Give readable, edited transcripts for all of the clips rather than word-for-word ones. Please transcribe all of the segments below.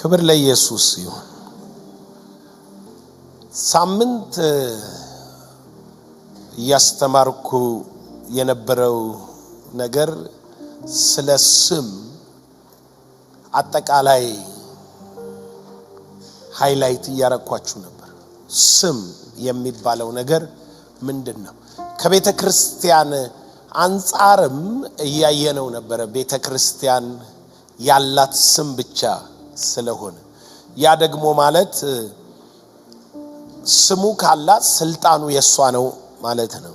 ክብር ለኢየሱስ ይሁን። ሳምንት ያስተማርኩ የነበረው ነገር ስለ ስም አጠቃላይ ሃይላይት ያረኳችሁ ነበር። ስም የሚባለው ነገር ምንድነው? ከቤተ ክርስቲያን አንጻርም እያየነው ነበር። ቤተ ክርስቲያን ያላት ስም ብቻ ስለሆነ ያ ደግሞ ማለት ስሙ ካላት ስልጣኑ የሷ ነው ማለት ነው።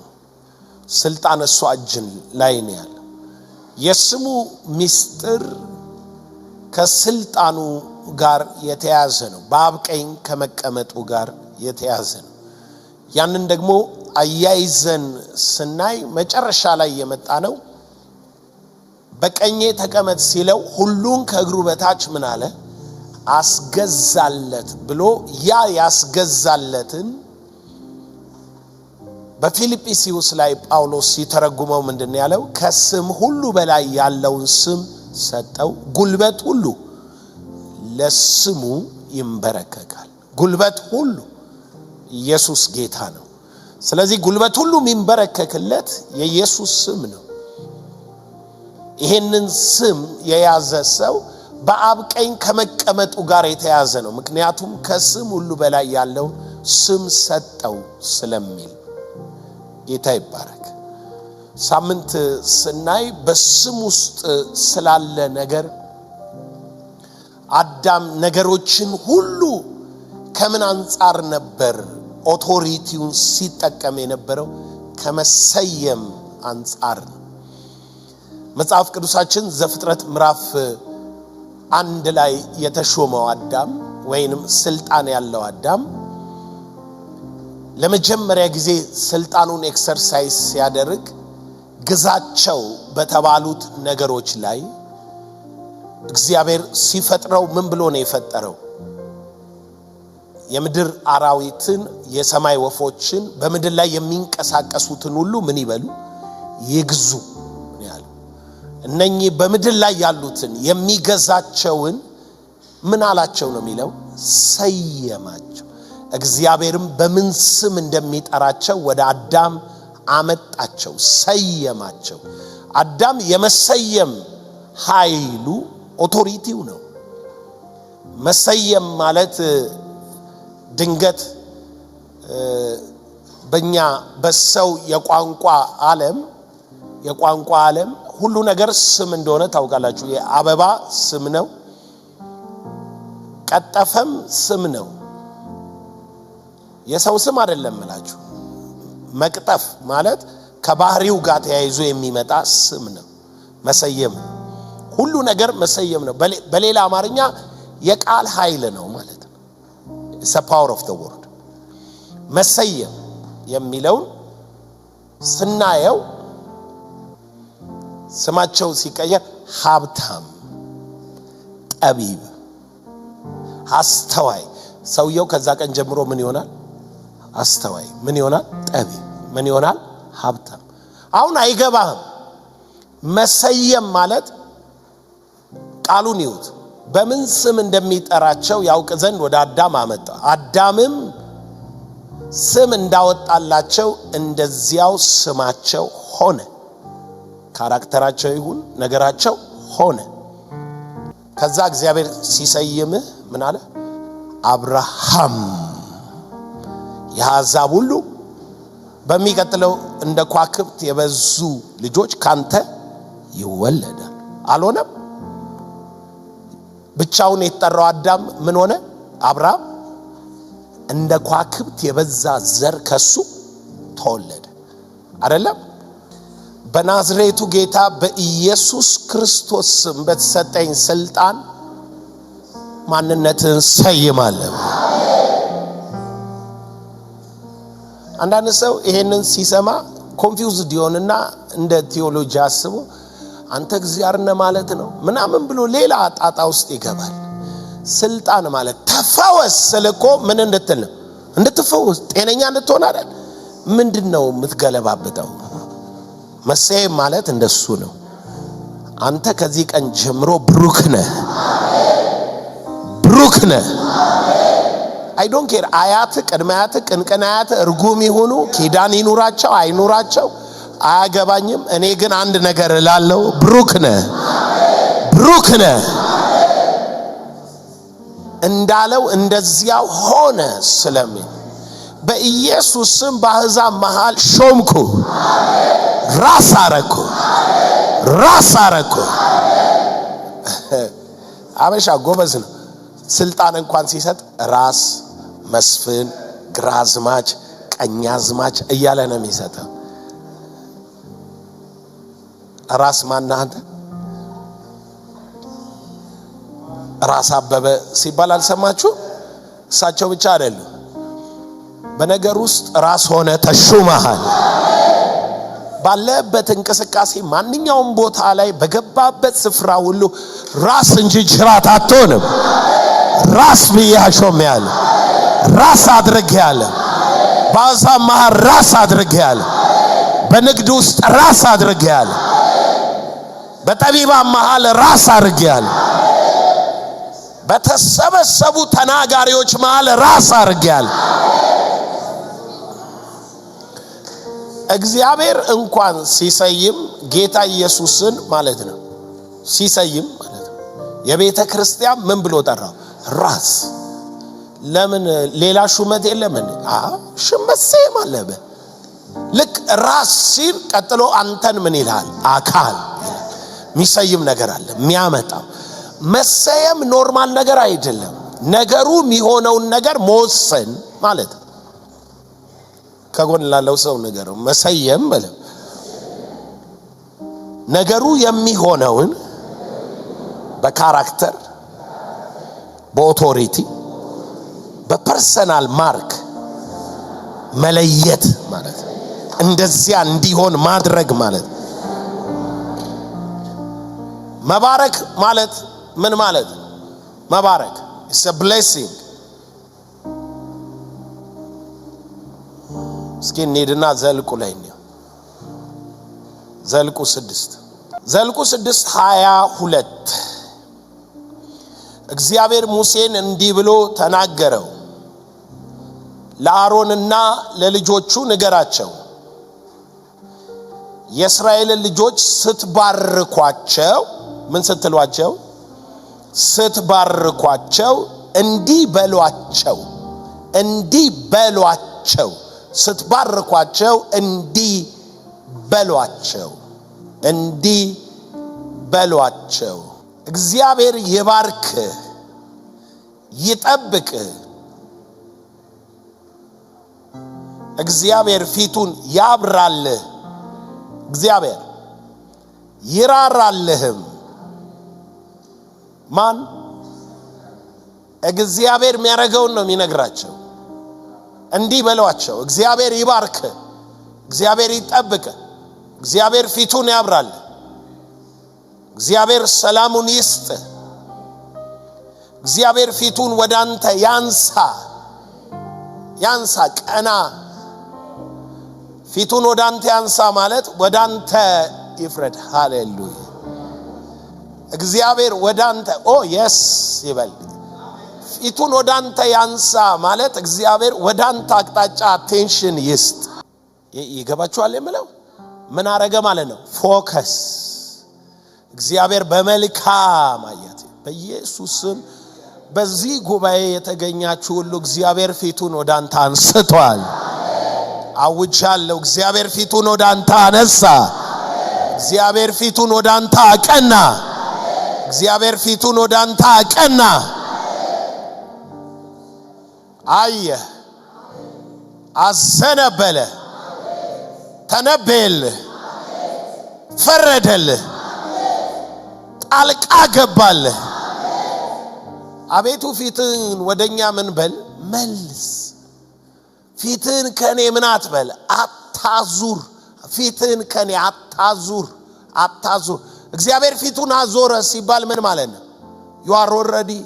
ስልጣን እሷ እጅ ላይ ነው ያለው። የስሙ ምስጢር ከስልጣኑ ጋር የተያዘ ነው። በአብ ቀኝ ከመቀመጡ ጋር የተያዘ ነው። ያንን ደግሞ አያይዘን ስናይ መጨረሻ ላይ የመጣ ነው። በቀኜ ተቀመጥ ሲለው ሁሉን ከእግሩ በታች ምን አለ? አስገዛለት ብሎ ያ ያስገዛለትን በፊልጵስዩስ ላይ ጳውሎስ ሲተረጉመው ምንድነው ያለው? ከስም ሁሉ በላይ ያለውን ስም ሰጠው። ጉልበት ሁሉ ለስሙ ይንበረከካል። ጉልበት ሁሉ ኢየሱስ ጌታ ነው። ስለዚህ ጉልበት ሁሉ የሚንበረከክለት የኢየሱስ ስም ነው። ይሄንን ስም የያዘ ሰው በአብ ቀኝ ከመቀመጡ ጋር የተያዘ ነው። ምክንያቱም ከስም ሁሉ በላይ ያለው ስም ሰጠው ስለሚል ጌታ ይባረክ። ሳምንት ስናይ በስም ውስጥ ስላለ ነገር አዳም ነገሮችን ሁሉ ከምን አንጻር ነበር ኦቶሪቲውን ሲጠቀም የነበረው? ከመሰየም አንጻር ነው። መጽሐፍ ቅዱሳችን ዘፍጥረት ምዕራፍ 1 ላይ የተሾመው አዳም ወይንም ስልጣን ያለው አዳም ለመጀመሪያ ጊዜ ስልጣኑን ኤክሰርሳይዝ ሲያደርግ ግዛቸው በተባሉት ነገሮች ላይ እግዚአብሔር ሲፈጥረው ምን ብሎ ነው የፈጠረው? የምድር አራዊትን፣ የሰማይ ወፎችን፣ በምድር ላይ የሚንቀሳቀሱትን ሁሉ ምን ይበሉ? ይግዙ ያለው። እነኚህ በምድር ላይ ያሉትን የሚገዛቸውን ምን አላቸው ነው የሚለው? ሰየማቸው። እግዚአብሔርም በምን ስም እንደሚጠራቸው ወደ አዳም አመጣቸው፣ ሰየማቸው። አዳም የመሰየም ኃይሉ ኦቶሪቲው ነው። መሰየም ማለት ድንገት በእኛ በሰው የቋንቋ ዓለም ሁሉ ነገር ስም እንደሆነ ታውቃላችሁ። የአበባ ስም ነው፣ ቀጠፈም ስም ነው። የሰው ስም አይደለም እላችሁ። መቅጠፍ ማለት ከባህሪው ጋር ተያይዞ የሚመጣ ስም ነው። መሰየም ሁሉ ነገር መሰየም ነው። በሌላ አማርኛ የቃል ኃይል ነው ማለት ነው። it's a power of the word። መሰየም የሚለው ስናየው ስማቸው ሲቀየር ሀብታም፣ ጠቢብ፣ አስተዋይ። ሰውየው ከዛ ቀን ጀምሮ ምን ይሆናል? አስተዋይ። ምን ይሆናል? ጠቢብ። ምን ይሆናል? ሀብታም። አሁን አይገባህም። መሰየም ማለት ቃሉን ይሁት በምን ስም እንደሚጠራቸው ያውቅ ዘንድ ወደ አዳም አመጣ። አዳምም ስም እንዳወጣላቸው እንደዚያው ስማቸው ሆነ። ካራክተራቸው ይሁን ነገራቸው ሆነ። ከዛ እግዚአብሔር ሲሰይምህ ምን አለ? አብርሃም የአሕዛብ ሁሉ በሚቀጥለው እንደ ከዋክብት የበዙ ልጆች ካንተ ይወለዳል። አልሆነም? ብቻውን የተጠራው አዳም ምን ሆነ? አብርሃም እንደ ከዋክብት የበዛ ዘር ከሱ ተወለደ። አይደለም? በናዝሬቱ ጌታ በኢየሱስ ክርስቶስ ስም በተሰጠኝ ስልጣን ማንነትን ሰይማለሁ። አንዳንድ ሰው ይሄንን ሲሰማ ኮንፊውዝድ ይሆንና እንደ ቲዮሎጂ አስቦ አንተ እግዚአብሔር ነህ ማለት ነው ምናምን ብሎ ሌላ ጣጣ ውስጥ ይገባል። ስልጣን ማለት ተፈወስ ስለኮ ምን እንድትል ነው? እንድትፈወስ፣ ጤነኛ እንድትሆን አይደል? ምንድነው የምትገለባብጠው? መሰየም ማለት እንደሱ ነው። አንተ ከዚህ ቀን ጀምሮ ብሩክ ነህ። ብሩክ ነህ። አይ ዶንት ኬር አያት ቅድመ አያት ቅንቅን አያት እርጉም ይሁኑ ኪዳን ይኑራቸው አይኑራቸው አያገባኝም። እኔ ግን አንድ ነገር እላለሁ፣ ብሩክ ነህ፣ ብሩክ ነህ እንዳለው እንደዚያው ሆነ ስለሚል በኢየሱስ ስም በአሕዛብ መሃል ሾምኩ፣ ራስ አረኩ፣ ራስ አረኩ። አበሻ ጎበዝ ነው። ስልጣን እንኳን ሲሰጥ ራስ፣ መስፍን፣ ግራዝማች፣ ቀኛዝማች እያለ ነው የሚሰጠው። ራስ ማን አንተ? ራስ አበበ ሲባል አልሰማችሁ? እሳቸው ብቻ አይደሉም። በነገር ውስጥ ራስ ሆነ ተሹመሃል። ባለበት እንቅስቃሴ ማንኛውም ቦታ ላይ በገባበት ስፍራ ሁሉ ራስ እንጂ ጅራት አትሆንም። ራስ ብያሾም ያለ ራስ አድርጌ ያለ በአሕዛብ መሃል ራስ አድርጌ ያለ በንግድ ውስጥ ራስ አድርጌ ያለ በጠቢባን መሃል ራስ አድርጌ ያለ በተሰበሰቡ ተናጋሪዎች መሃል ራስ አድርጌ ያለ እግዚአብሔር እንኳን ሲሰይም ጌታ ኢየሱስን ማለት ነው ሲሰይም ማለት ነው የቤተ ክርስቲያን ምን ብሎ ጠራው? ራስ። ለምን ሌላ ሹመት የለም እንዴ? ሹመት ሰይም አለበት። ልክ ራስ ሲል ቀጥሎ አንተን ምን ይላል? አካል ሚሰይም ነገር አለ የሚያመጣው። መሰየም ኖርማል ነገር አይደለም። ነገሩ የሚሆነውን ነገር መወሰን ማለት ነው። ከጎን ላለው ሰው ነገሩ መሰየም ማለት ነገሩ የሚሆነውን በካራክተር በኦቶሪቲ በፐርሰናል ማርክ መለየት ማለት ነው። እንደዚያ እንዲሆን ማድረግ ማለት ነው። መባረክ ማለት ምን ማለት ነው? መባረክ is a blessing። እስኪ እንሂድና ዘልቁ ላይ ነው። ዘልቁ 6:22 እግዚአብሔር ሙሴን እንዲህ ብሎ ተናገረው፣ ለአሮንና ለልጆቹ ንገራቸው፣ የእስራኤልን ልጆች ስትባርኳቸው ምን ስትሏቸው? ስትባርኳቸው እንዲህ በሏቸው፣ እንዲህ በሏቸው። ስትባርኳቸው እንዲህ በሏቸው፣ እንዲህ በሏቸው። እግዚአብሔር ይባርክ ይጠብቅ፣ እግዚአብሔር ፊቱን ያብራልህ፣ እግዚአብሔር ይራራልህም። ማን? እግዚአብሔር የሚያደርገውን ነው የሚነግራቸው። እንዲህ በሏቸው፣ እግዚአብሔር ይባርክ፣ እግዚአብሔር ይጠብቅ፣ እግዚአብሔር ፊቱን ያብራል፣ እግዚአብሔር ሰላሙን ይስጥ፣ እግዚአብሔር ፊቱን ወዳንተ ያንሳ። ያንሳ ቀና ፊቱን ወዳንተ ያንሳ ማለት ወዳንተ ይፍረድ። ሃሌሉያ። እግዚአብሔር ወዳንተ የስ ይበል። ፊቱን ወዳንተ ያንሳ ማለት እግዚአብሔር ወዳንተ አቅጣጫ አቴንሽን ይስጥ። ይገባችኋል የምለው? ምን አረገ ማለት ነው? ፎከስ። እግዚአብሔር በመልካም አያት በኢየሱስም በዚህ ጉባኤ የተገኛችሁ ሁሉ እግዚአብሔር ፊቱን ወዳንተ አንስቷል። አውጃለሁ፣ እግዚአብሔር ፊቱን ወዳንተ አነሳ። እግዚአብሔር ፊቱን ወዳንተ አቀና። እግዚአብሔር ፊቱን ወዳንተ አቀና። አየ፣ አዘነበለ፣ ተነበየልህ፣ ፈረደልህ፣ ጣልቃ ገባልህ። አቤቱ ፊትን ወደኛ ምን በል መልስ። ፊትን ከኔ ምን አትበል አታዙር። ፊትን ከኔ አታዙር፣ አታዙር። እግዚአብሔር ፊቱን አዞረ ሲባል ምን ማለት ነው? you are already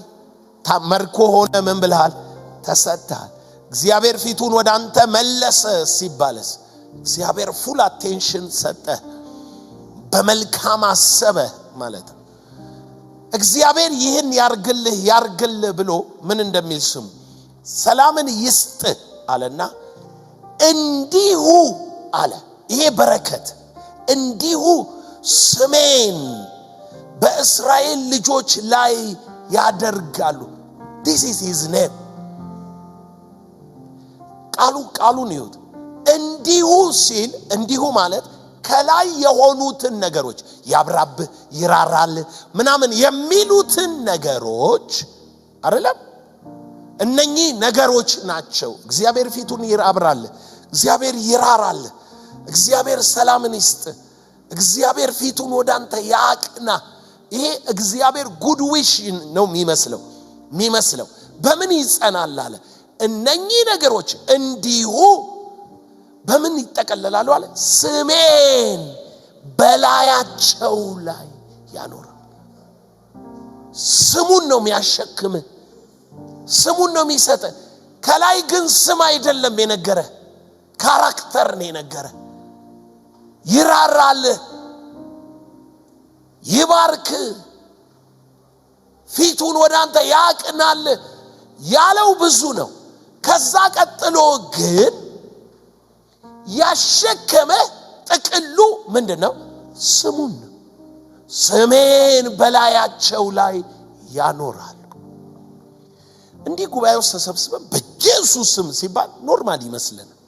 ተመርኮ ሆነ ምን ብለሃል? ተሰጥተሃል። እግዚአብሔር ፊቱን ወደ አንተ መለሰ ሲባልስ እግዚአብሔር ፉል አቴንሽን ሰጠ፣ በመልካም አሰበ ማለት ነው። እግዚአብሔር ይህን ያርግልህ ብሎ ምን እንደሚል ስሙ። ሰላምን ይስጥ አለና እንዲሁ አለ። ይሄ በረከት እንዲሁ ስሜን በእስራኤል ልጆች ላይ ያደርጋሉ። this is his name። ቃሉን ይሁት እንዲሁ ሲል እንዲሁ ማለት ከላይ የሆኑትን ነገሮች ያብራብህ ይራራል ምናምን የሚሉትን ነገሮች አይደለም። እነኚህ ነገሮች ናቸው። እግዚአብሔር ፊቱን ያብራል፣ እግዚአብሔር ይራራል፣ እግዚአብሔር ሰላምን ይስጥ፣ እግዚአብሔር ፊቱን ወዳንተ ያቅና። ይሄ እግዚአብሔር ጉድ ዊሽ ነው የሚመስለው። በምን ይጸናል አለ? እነኚህ ነገሮች እንዲሁ በምን ይጠቀለላሉ አለ? ስሜን በላያቸው ላይ ያኖራል። ስሙን ነው የሚያሸክም፣ ስሙን ነው የሚሰጥ። ከላይ ግን ስም አይደለም የነገረ፣ ካራክተር ነው የነገረ። ይራራል፣ ይባርክ፣ ፊቱን ወዳንተ ያቅናል ያለው ብዙ ነው። ከዛ ቀጥሎ ግን ያሸከመ ጥቅሉ ምንድነው? ስሙን ነው። ስሜን በላያቸው ላይ ያኖራል። እንዲህ ጉባኤ ውስጥ ተሰብስበን በኢየሱስ ስም ሲባል ኖርማል ይመስለናል።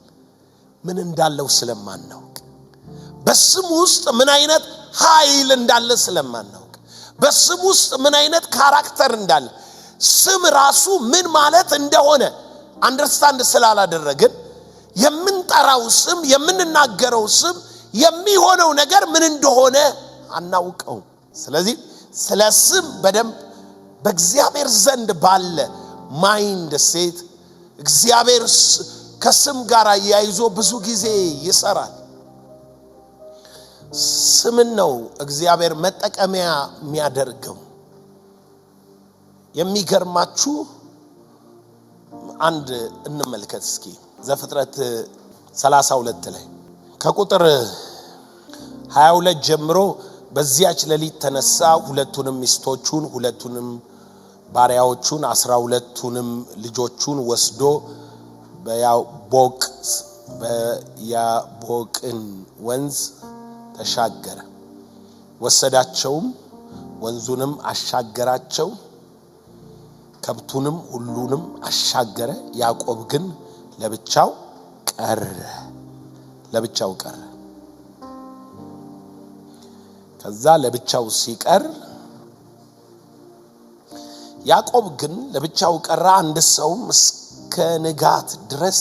ምን እንዳለው ስለማናውቅ፣ በስሙ ውስጥ ምን አይነት ኃይል እንዳለ ስለማናውቅ፣ በስሙ ውስጥ ምን አይነት ካራክተር እንዳለ፣ ስም ራሱ ምን ማለት እንደሆነ አንደርስታንድ ስላላደረግን የምንጠራው ስም፣ የምንናገረው ስም፣ የሚሆነው ነገር ምን እንደሆነ አናውቀው። ስለዚህ ስለ ስም በደንብ በእግዚአብሔር ዘንድ ባለ ማይንድ ሴት እግዚአብሔር ከስም ጋር ያይዞ ብዙ ጊዜ ይሰራል። ስምን ነው እግዚአብሔር መጠቀሚያ የሚያደርገው። የሚገርማችሁ አንድ እንመልከት እስኪ ዘፍጥረት 32 ላይ ከቁጥር 22 ጀምሮ በዚያች ሌሊት ተነሳ፣ ሁለቱንም ሚስቶቹን ሁለቱንም ባሪያዎቹን 12ቱንም ልጆቹን ወስዶ በያቦቅን ወንዝ ተሻገረ። ወሰዳቸውም፣ ወንዙንም አሻገራቸው፣ ከብቱንም ሁሉንም አሻገረ። ያዕቆብ ግን ለብቻው ቀረ። ከዛ ለብቻው ሲቀር ያዕቆብ ግን ለብቻው ቀረ። አንድ ሰውም እስከ ንጋት ድረስ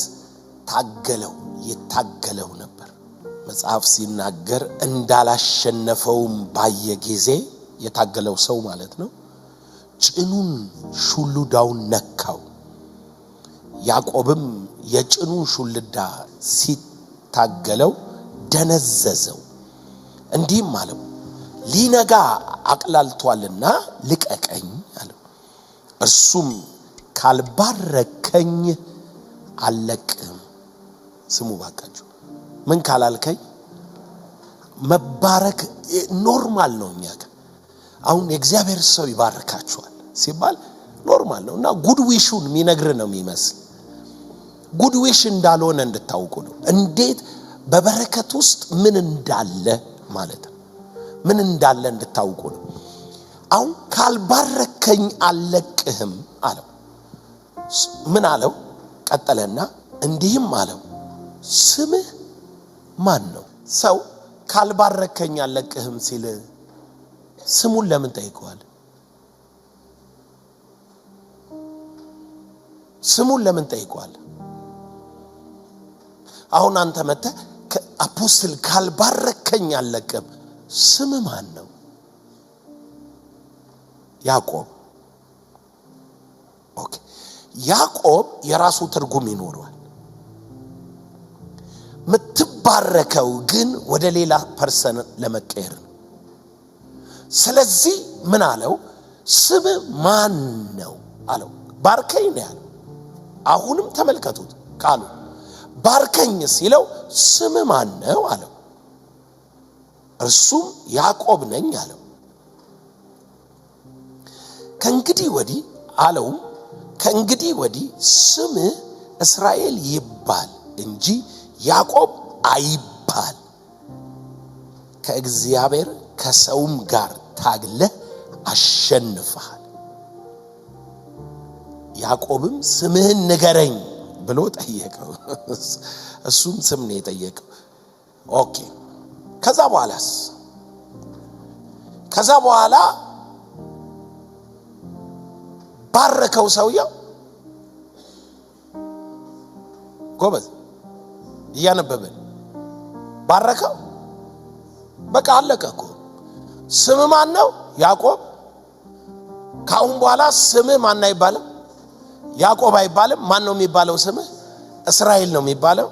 ይታገለው ነበር። መጽሐፍ ሲናገር እንዳላሸነፈውም ባየ ጊዜ የታገለው ሰው ማለት ነው፣ ጭኑን ሹሉዳውን ነካው። ያዕቆብም የጭኑን ሹልዳ ሲታገለው ደነዘዘው። እንዲህም አለው፣ ሊነጋ አቅላልቷልና ልቀቀኝ አለው። እርሱም ካልባረከኝ አልለቅህም። ስሙ ባካችሁ፣ ምን ካላልከኝ? መባረክ ኖርማል ነው። እኛ አሁን የእግዚአብሔር ሰው ይባርካችኋል ሲባል ኖርማል ነው እና ጉድ ዊሹን የሚነግር ነው የሚመስል። ጉድ ዊሽ እንዳልሆነ እንድታውቁ ነው። እንዴት በበረከት ውስጥ ምን እንዳለ ማለት ነው፣ ምን እንዳለ እንድታውቁ ነው። አሁን ካልባረከኝ አልለቅህም አለው። ምን አለው? ቀጠለና እንዲህም አለው፣ ስምህ ማን ነው? ሰው ካልባረከኝ አልለቅህም ሲል ስሙን ለምን ጠይቀዋል? ስሙን ለምን ጠይቀዋል? አሁን አንተ መጥተህ አፖስትል ካልባረከኝ አልለቅህም፣ ስምህ ማን ነው? ያዕቆብ። ኦኬ፣ ያዕቆብ የራሱ ትርጉም ይኖረዋል። ምትባረከው ግን ወደ ሌላ ፐርሰን ለመቀየር ነው። ስለዚህ ምን አለው? ስም ማን ነው አለው። ባርከኝ ነው ያለው። አሁንም ተመልከቱት ቃሉ። ባርከኝ ሲለው ስም ማን ነው አለው። እርሱም ያዕቆብ ነኝ አለው። ከእንግዲህ ወዲህ አለው ከእንግዲህ ወዲህ ስምህ እስራኤል ይባል እንጂ ያዕቆብ አይባል ከእግዚአብሔር ከሰውም ጋር ታግለህ አሸንፈሃል ያዕቆብም ስምህን ንገረኝ ብሎ ጠየቀው እሱም ስም ነው የጠየቀው ኦኬ ከዛ በኋላ ባረከው ሰውየው ጎበዝ እያነበበን ባረከው በቃ አለቀ ስም ማን ነው ያዕቆብ ካሁን በኋላ ስም ማን አይባልም ያዕቆብ አይባልም ማን ነው የሚባለው ስም እስራኤል ነው የሚባለው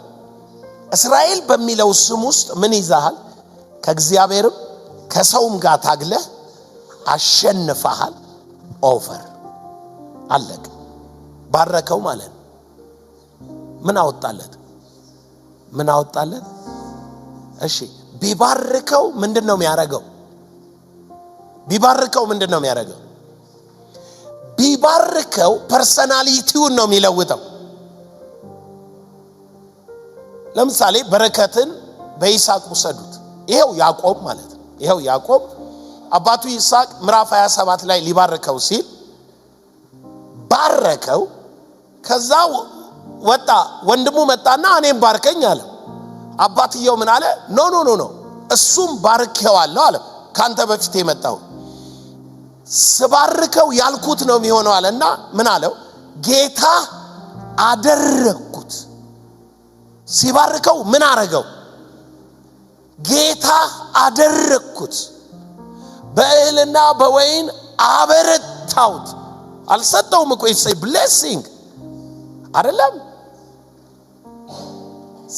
እስራኤል በሚለው ስም ውስጥ ምን ይዛሃል ከእግዚአብሔርም ከሰውም ጋር ታግለህ አሸንፈሃል ኦቨር አለቀ ባረከው ማለት ምን አወጣለት እሺ ቢባርከው ምንድነው የሚያደርገው ቢባርከው ፐርሰናሊቲውን ነው የሚለውጠው ለምሳሌ በረከትን በይስሐቅ ወሰዱት ይሄው ያዕቆብ ማለት ነው ይሄው ያዕቆብ አባቱ ይስሐቅ ምዕራፍ 27 ላይ ሊባርከው ሲል ባረከው ከዛ ወጣ ወንድሙ መጣና እኔም ባርከኝ አለ አባትየው ምን አለ ኖ እሱም ባርከዋለሁ አለ ካንተ በፊት የመጣው ስባርከው ያልኩት ነው የሚሆነው አለና ምን አለው ጌታ አደረኩት ሲባርከው ምን አረገው ጌታ አደረኩት በእህልና በወይን አበረታውት አልሰጠውም እኮ it's a blessing አይደለም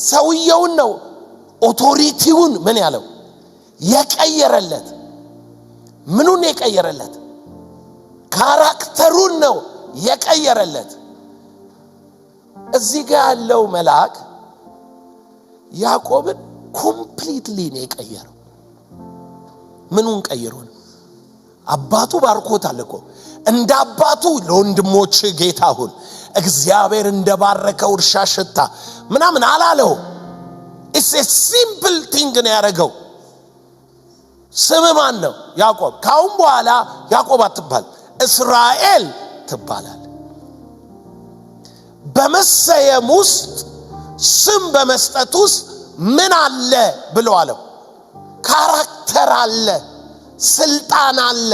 ሰውየውን ነው ኦቶሪቲውን ምን ያለው የቀየረለት ምኑን የቀየረለት ካራክተሩን ነው የቀየረለት እዚህ ጋር ያለው መልአክ ያዕቆብን ኮምፕሊትሊ ነው የቀየረው ምኑን ቀየረው አባቱ ባርኮታል እኮ እንደ አባቱ ለወንድሞች ጌታ ሁን እግዚአብሔር እንደባረከው እርሻ ሽታ ምናምን አላለው it's a simple thing ነው ያረገው ስም ማን ነው ያዕቆብ ካሁን በኋላ ያዕቆብ አትባል እስራኤል ትባላል በመሰየም ውስጥ ስም በመስጠት ውስጥ ምን አለ ብሎ አለው ካራክተር አለ ስልጣን አለ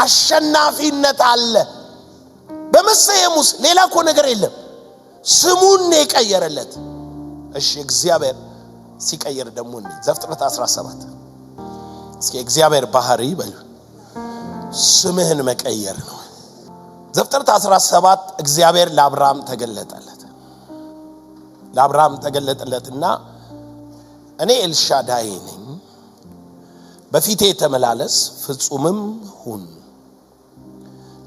አሸናፊነት አለ በመሰየም ውስጥ ሌላ እኮ ነገር የለም ስሙን የቀየረለት እሺ እግዚአብሔር ሲቀየር ደግሞ ዘፍጥረት 17 እስኪ እግዚአብሔር ባህሪ በሉ ስምህን መቀየር ነው ዘፍጥረት 17 እግዚአብሔር ለአብርሃም ተገለጠለትና እኔ ኤልሻዳይ ነኝ በፊቴ ተመላለስ ፍጹምም ሁን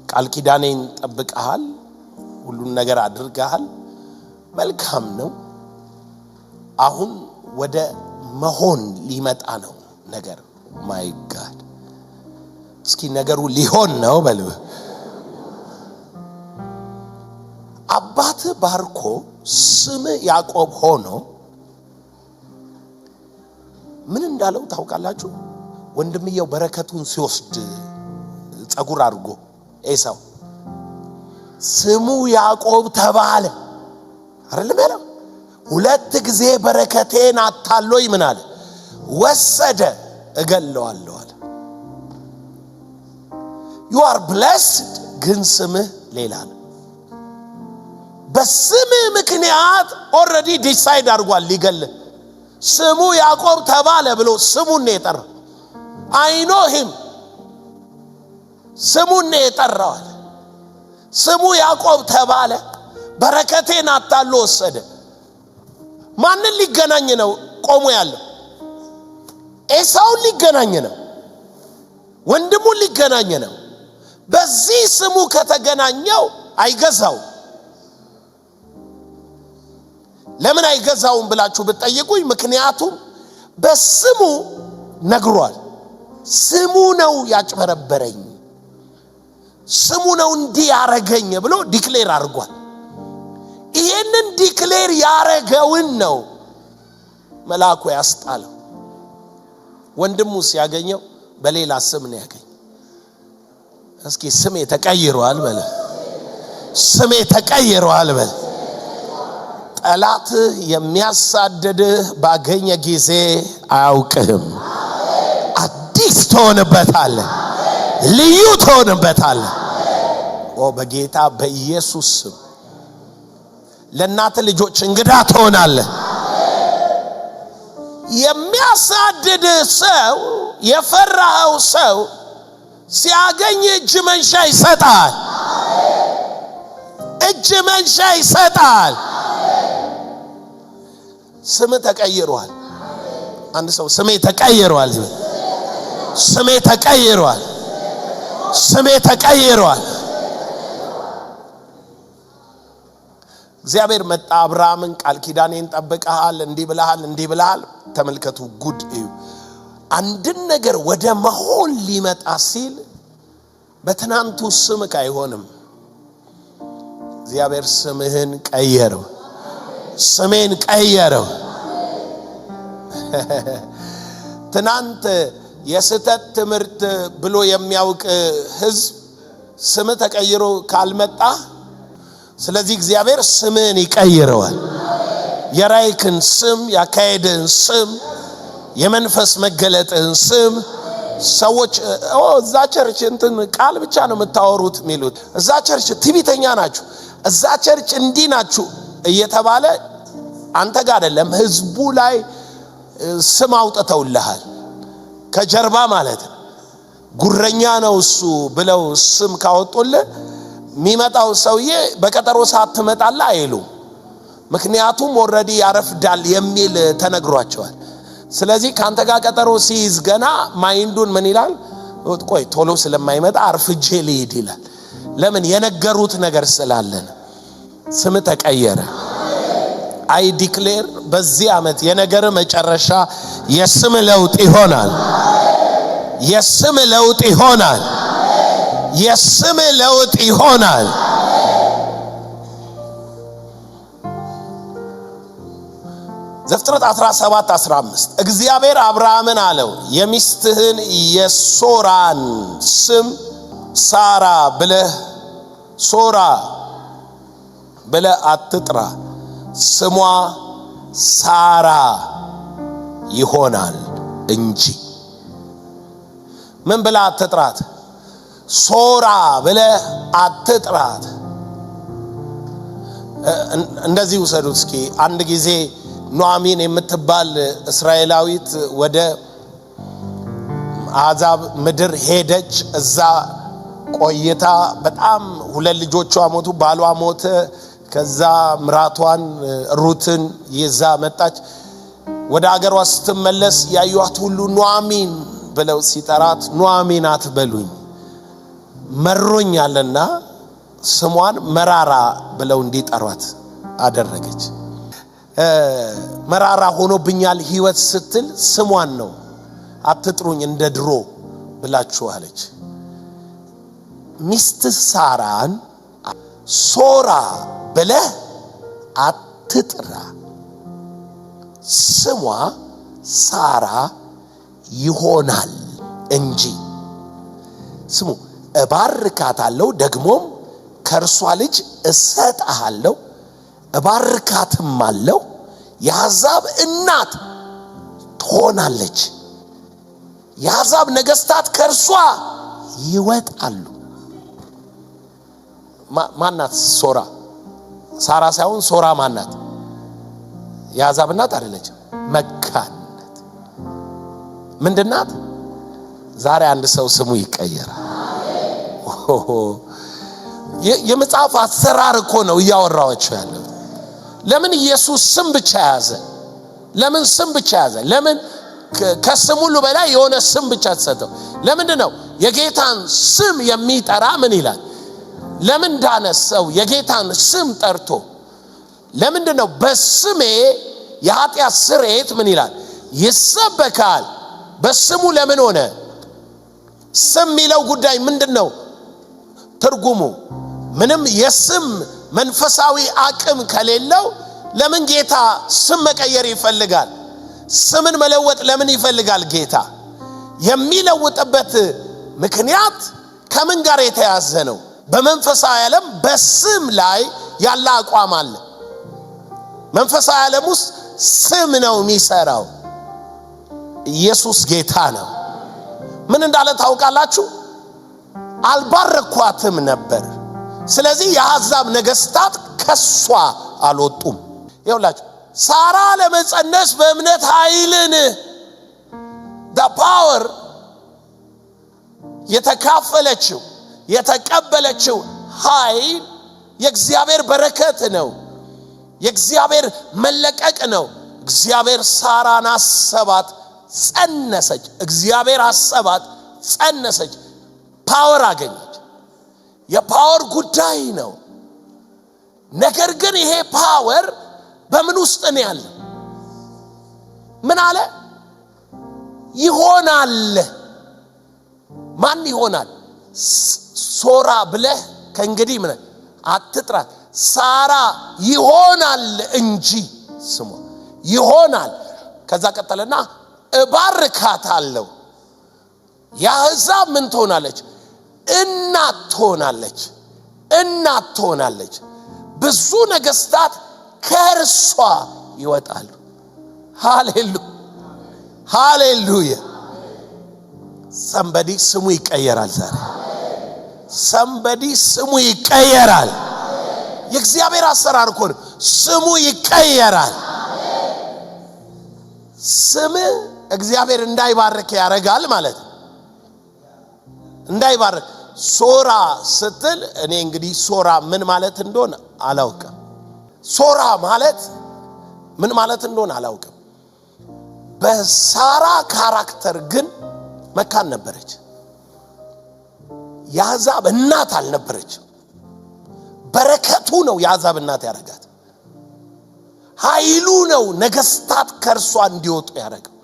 ቃል ኪዳኔን ጠብቀሃል ሁሉን ነገር አድርገሃል መልካም ነው አሁን ወደ መሆን ሊመጣ ነው ነገር ማይ ጋድ እስኪ ነገሩ ሊሆን ነው በሉ አባት ባርኮ ስም ያዕቆብ ሆኖ ምን እንዳለው ታውቃላችሁ ወንድምየው በረከቱን ሲወስድ ጸጉር አድርጎ ኤሳው ስሙ ያዕቆብ ተባለ አይደለም ያለው ሁለት ጊዜ በረከቴን አታሎይ ምን አለ ወሰደ እገለዋለሁ አለ you are blessed ግን ስምህ ሌላ ነው በስምህ ምክንያት already decide አድርጓል ሊገል ስሙ ያዕቆብ ተባለ ብሎ ስሙን ነው የጠራው I know him ስሙን ነው የጠራው ስሙ ያዕቆብ ተባለ በረከቴን አታሎ ወሰደ ማንን ሊገናኝ ነው ቆሞ ያለው ኤሳውን ሊገናኝ ነው ወንድሙን ሊገናኝ ነው በዚህ ስሙ ከተገናኘው አይገዛው ለምን አይገዛውም ብላችሁ ብትጠይቁኝ ምክንያቱም በስሙ ነግሯል ስሙ ነው ያጭበረበረኝ ስሙ ነው እንዲህ ያረገኝ ብሎ ዲክሌር አድርጓል። ይሄንን ዲክሌር ያረገውን ነው መልአኩ ያስጣለው። ወንድሙ ሲያገኘው በሌላ ስም ነው ያገኘው። እስኪ ስሜ ተቀይሯል በለ። ስሜ ተቀይሯል በለ። ጠላት የሚያሳድድህ ባገኘ ጊዜ አያውቅህም። አዲስ ትሆንበታለህ፣ ልዩ ትሆንበታለህ። በጌታ በኢየሱስ ስም ለእናት ልጆች እንግዳ ትሆናለህ። የሚያሳድድ ሰው የፈራኸው ሰው ሲያገኝ እጅ መንሻ ይሰጣል። እጅ መንሻ ይሰጣል። ስም ተቀይሯል። አንድ ሰው ስሜ ተቀይሯል። ስሜ ተቀይሯል። ስሜ ተቀይሯል። እግዚአብሔር መጣ አብርሃምን ቃል ኪዳኔን ጠብቀሃል፣ እንዲህ ብለሃል፣ እንዲህ ብለሃል። ተመልከቱ ጉድ እዩ። አንድን ነገር ወደ መሆን ሊመጣ ሲል በትናንቱ ስምክ አይሆንም። እግዚአብሔር ስምህን ቀየረው። ስሜን ቀየረው። ትናንት የስተት ትምህርት ብሎ የሚያውቅ ህዝብ ስም ተቀይሮ ካልመጣ ስለዚህ እግዚአብሔር ስምህን ይቀይረዋል። የራይክን ስም፣ ያካሄድን ስም፣ የመንፈስ መገለጥን ስም ሰዎች እዛ ቸርች እንትን ቃል ብቻ ነው የምታወሩት ሚሉት፣ እዛ ቸርች ትዕቢተኛ ናችሁ፣ እዛ ቸርች እንዲህ ናችሁ እየተባለ አንተ ጋር አይደለም ህዝቡ ላይ ስም አውጥተውልሃል። ከጀርባ ማለት ጉረኛ ነው እሱ ብለው ስም ካወጡልህ የሚመጣው ሰውዬ በቀጠሮ ሰዓት ትመጣለህ አይሉ። ምክንያቱም ኦሬዲ ያረፍዳል የሚል ተነግሯቸዋል። ስለዚህ ካንተ ጋር ቀጠሮ ሲይዝ ገና ማይንዱን ምን ይላል? ቆይ ቶሎ ስለማይመጣ አርፍጄ ልሂድ ይላል። ለምን? የነገሩት ነገር ስላለን። ስም ተቀየረ። አይ ዲክሌር በዚህ ዓመት የነገር መጨረሻ የስም ለውጥ ይሆናል። የስም ለውጥ ይሆናል። የስም ለውጥ ይሆናል። ዘፍጥረት 17:15 እግዚአብሔር አብርሃምን አለው የሚስትህን የሶራን ስም ሳራ ብለህ አትጥራ፣ ስሟ ሳራ ይሆናል እንጂ። ምን ብለህ አትጥራት? ሶራ ብለህ አትጥራት። እንደዚህ ውሰዱት እስኪ። አንድ ጊዜ ኑአሚን የምትባል እስራኤላዊት ወደ አሕዛብ ምድር ሄደች። እዛ ቆይታ በጣም ሁለት ልጆቿ ሞቱ፣ ባሏ ሞተ። ከዛ ምራቷን ሩትን ይዛ መጣች። ወደ አገሯ ስትመለስ ያዩት ሁሉ ኑአሚን ብለው ሲጠራት ኑአሚን አትበሉኝ መሮኛልና ስሟን መራራ ብለው እንዲጠሯት አደረገች። መራራ ሆኖብኛል ህይወት ስትል ስሟን ነው አትጥሩኝ እንደ ድሮ ብላችሁ አለች። ሚስት ሳራን ሶራ ብለህ አትጥራ፣ ስሟ ሳራ ይሆናል እንጂ። ስሙ እባርካታለሁ፣ ደግሞም ከእርሷ ልጅ እሰጥሃለሁ፣ እባርካትም አለው፣ የአሕዛብ እናት ትሆናለች፣ የአሕዛብ ነገሥታት ከእርሷ ይወጣሉ። ማናት ሶራ? ሳራ ሳይሆን ሶራ ማናት? የአሕዛብ እናት አይደለች፣ መካንነት። ምንድናት? ዛሬ አንድ ሰው ስሙ ይቀየራል። የመጽሐፍ አሰራር እኮ ነው እያወራኋቸው ያለው። ለምን ኢየሱስ ስም ብቻ ያዘ? ለምን ስም ብቻ ያዘ? ለምን ከስም ሁሉ በላይ የሆነ ስም ብቻ ተሰጠው? ለምንድነው የጌታን ስም የሚጠራ ምን ይላል? ለምን ዳነ ሰው የጌታን ስም ጠርቶ? ለምንድነው በስሜ የኃጢአት ስርየት ምን ይላል ይሰበካል? በስሙ ለምን ሆነ? ስም የሚለው ጉዳይ ምንድነው? ትርጉሙ ምንም የስም መንፈሳዊ አቅም ከሌለው ለምን ጌታ ስም መቀየር ይፈልጋል? ስምን መለወጥ ለምን ይፈልጋል ጌታ? የሚለውጥበት ምክንያት ከምን ጋር የተያዘ ነው? በመንፈሳዊ ዓለም በስም ላይ ያለ አቋም አለ። መንፈሳዊ ዓለም ውስጥ ስም ነው የሚሰራው። ኢየሱስ ጌታ ነው። ምን እንዳለ ታውቃላችሁ? አልባረኳትም ነበር። ስለዚህ የአሕዛብ ነገሥታት ከሷ አልወጡም። ይኸውላችሁ ሳራ ለመጸነስ በእምነት ኃይልን the power የተካፈለችው የተቀበለችው ኃይል የእግዚአብሔር በረከት ነው። የእግዚአብሔር መለቀቅ ነው። እግዚአብሔር ሳራን አሰባት፣ ጸነሰች። እግዚአብሔር አሰባት፣ ጸነሰች፣ ፓወር አገኘች። የፓወር ጉዳይ ነው። ነገር ግን ይሄ ፓወር በምን ውስጥ ነው ያለው? ምን አለ? ይሆናል። ማን ይሆናል? ሶራ ብለህ ከእንግዲህ ምን አትጥራት። ሳራ ይሆናል እንጂ ስሟ ይሆናል። ከዛ ቀጠለና እባርካታለሁ። የአሕዛብ ምን ትሆናለች? እናት ትሆናለች። እናት ትሆናለች። ብዙ ነገሥታት ከእርሷ ይወጣሉ። ሃሌሉያ ሃሌሉያ። ሰምበዲ ስሙ ይቀየራል ዛሬ። ሰምበዲ ስሙ ይቀየራል። የእግዚአብሔር አሰራር እኮ ነው። ስሙ ይቀየራል። ስም እግዚአብሔር እንዳይባርክ ያደርጋል ማለት ነው። እንዳይባርክ ሶራ ስትል እኔ እንግዲህ ሶራ ምን ማለት እንደሆነ አላውቅም። ሶራ ማለት ምን ማለት እንደሆነ አላውቅም። በሳራ ካራክተር ግን መካን ነበረች። የአሕዛብ እናት አልነበረች። በረከቱ ነው የአሕዛብ እናት ያደረጋት። ኃይሉ ነው ነገሥታት ከእርሷ እንዲወጡ ያደረገው።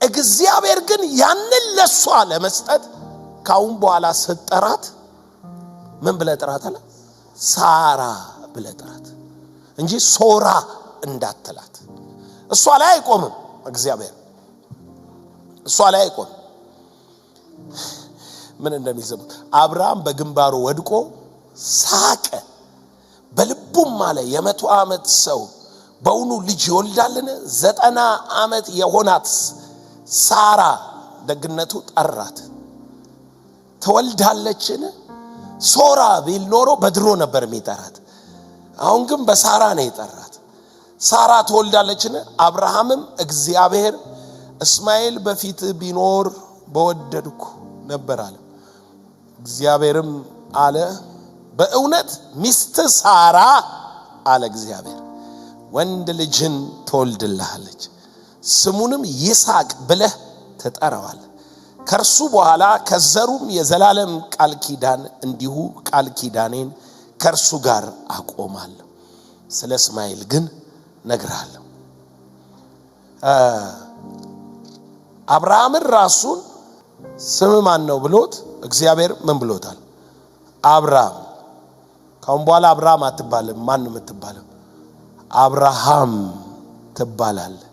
እግዚአብሔር ግን ያንን ለሷ ለመስጠት ካሁን በኋላ ስትጠራት ምን ብለህ ጥራት አለ? ሳራ ብለህ ጥራት እንጂ ሶራ እንዳትላት። እሷ ላይ አይቆምም እግዚአብሔር። እሷ ላይ አይቆምም። ምን እንደሚዘም አብርሃም በግንባሩ ወድቆ ሳቀ፣ በልቡም አለ የ100 ዓመት ሰው በእውኑ ልጅ ይወልዳልን? 90 ዓመት የሆናት ሳራ ደግነቱ ጠራት። ትወልዳለችን? ሶራ ቢል ኖሮ በድሮ ነበር የሚጠራት። አሁን ግን በሳራ ነው የጠራት። ሳራ ትወልዳለችን? አብርሃምም እግዚአብሔር እስማኤል በፊት ቢኖር በወደድኩ ነበር አለ። እግዚአብሔርም አለ በእውነት ሚስት ሳራ አለ እግዚአብሔር ወንድ ልጅን ትወልድልሃለች፣ ስሙንም ይስሐቅ ብለህ ትጠራዋለህ። ከእርሱ በኋላ ከዘሩም የዘላለም ቃል ኪዳን እንዲሁ ቃል ኪዳኔን ከእርሱ ጋር አቆማለሁ። ስለ እስማኤል ግን ነግርሃለሁ። አብርሃምን ራሱን ስም ማን ነው ብሎት እግዚአብሔር ምን ብሎታል? አብርሃም። ካሁን በኋላ አብርሃም አትባልም። ማን ነው የምትባለው? አብርሃም ትባላለህ፣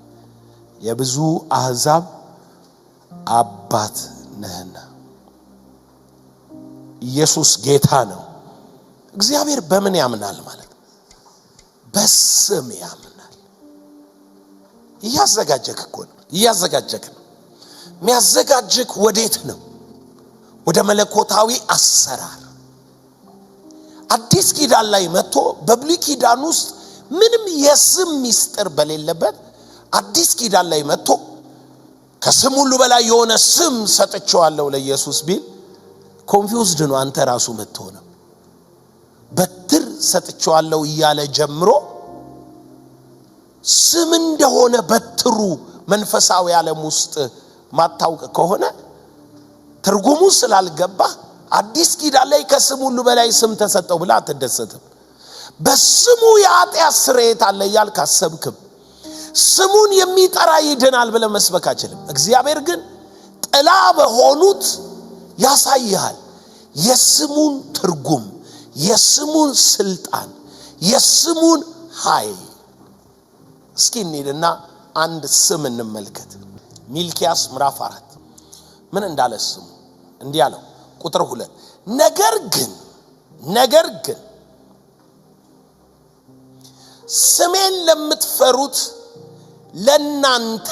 የብዙ አሕዛብ አባት ነህና። ኢየሱስ ጌታ ነው። እግዚአብሔር በምን ያምናል ማለት? በስም ያምናል። እያዘጋጀክ እኮ ነው። እያዘጋጀክ ነው። የሚያዘጋጅክ ወዴት ነው? ወደ መለኮታዊ አሰራር። አዲስ ኪዳን ላይ መጥቶ በብሉይ ኪዳን ውስጥ ምንም የስም ሚስጥር በሌለበት አዲስ ኪዳን ላይ መጥቶ ከስም ሁሉ በላይ የሆነ ስም ሰጥቼዋለሁ ለኢየሱስ ቢል ኮንፊውዝድ ነው አንተ ራሱ የምትሆነው። በትር ሰጥቼዋለሁ እያለ ጀምሮ ስም እንደሆነ በትሩ መንፈሳዊ ዓለም ውስጥ ማታውቅ ከሆነ ትርጉሙ ስላልገባ አዲስ ኪዳን ላይ ከስም ሁሉ በላይ ስም ተሰጠው ብላ አትደሰትም። በስሙ የኃጢአት ስርየት አለ እያልክ አሰብክም። ስሙን የሚጠራ ይድናል ብለህ መስበክ አችልም። እግዚአብሔር ግን ጥላ በሆኑት ያሳይሃል። የስሙን ትርጉም፣ የስሙን ስልጣን፣ የስሙን ኃይል። እስኪ እንሂድና አንድ ስም እንመልከት። ሚልኪያስ ምዕራፍ 4 ምን እንዳለ ስሙ እንዲህ አለው። ቁጥር 2 ነገር ግን ስሜን ለምትፈሩት ለናንተ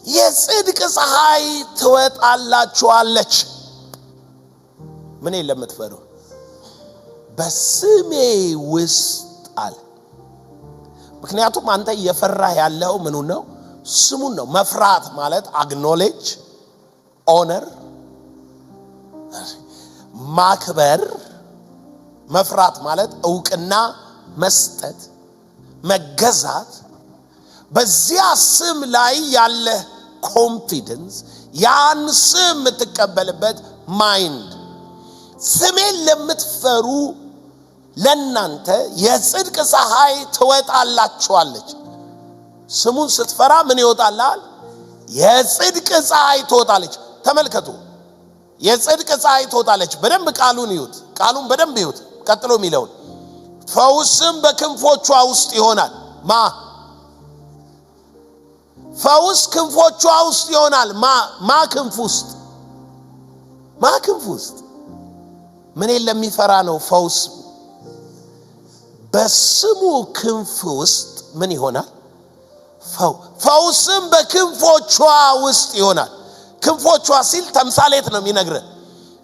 የጽድቅ ፀሐይ ትወጣላችኋለች። ምን ለምትፈሩ? በስሜ ውስጥ አለ። ምክንያቱም አንተ እየፈራህ ያለው ምኑ ነው? ስሙን ነው። መፍራት ማለት አግኖሌጅ፣ ኦነር፣ ማክበር። መፍራት ማለት ዕውቅና መስጠት፣ መገዛት። በዚያ ስም ላይ ያለ ኮንፊደንስ፣ ያን ስም የምትቀበልበት ማይንድ። ስሜን ለምትፈሩ ለናንተ የጽድቅ ፀሐይ ትወጣላችኋለች። ስሙን ስትፈራ ምን ይወጣልሃል? የጽድቅ ፀሐይ ትወጣለች። ተመልከቱ፣ የጽድቅ ፀሐይ ትወጣለች። በደንብ ቃሉን ይዩት፣ ቃሉን በደንብ ይዩት። ቀጥሎ የሚለውን ፈውስም በክንፎቿ ውስጥ ይሆናል። ፈውስ ክንፎቿ ውስጥ ይሆናል። ክንፍ ውስጥ ክንፍ ውስጥ ምን ለሚፈራ ነው ፈውስ? በስሙ ክንፍ ውስጥ ምን ይሆናል? ፈውስም በክንፎቿ ውስጥ ይሆናል። ክንፎቿ ሲል ተምሳሌት ነው የሚነግረን።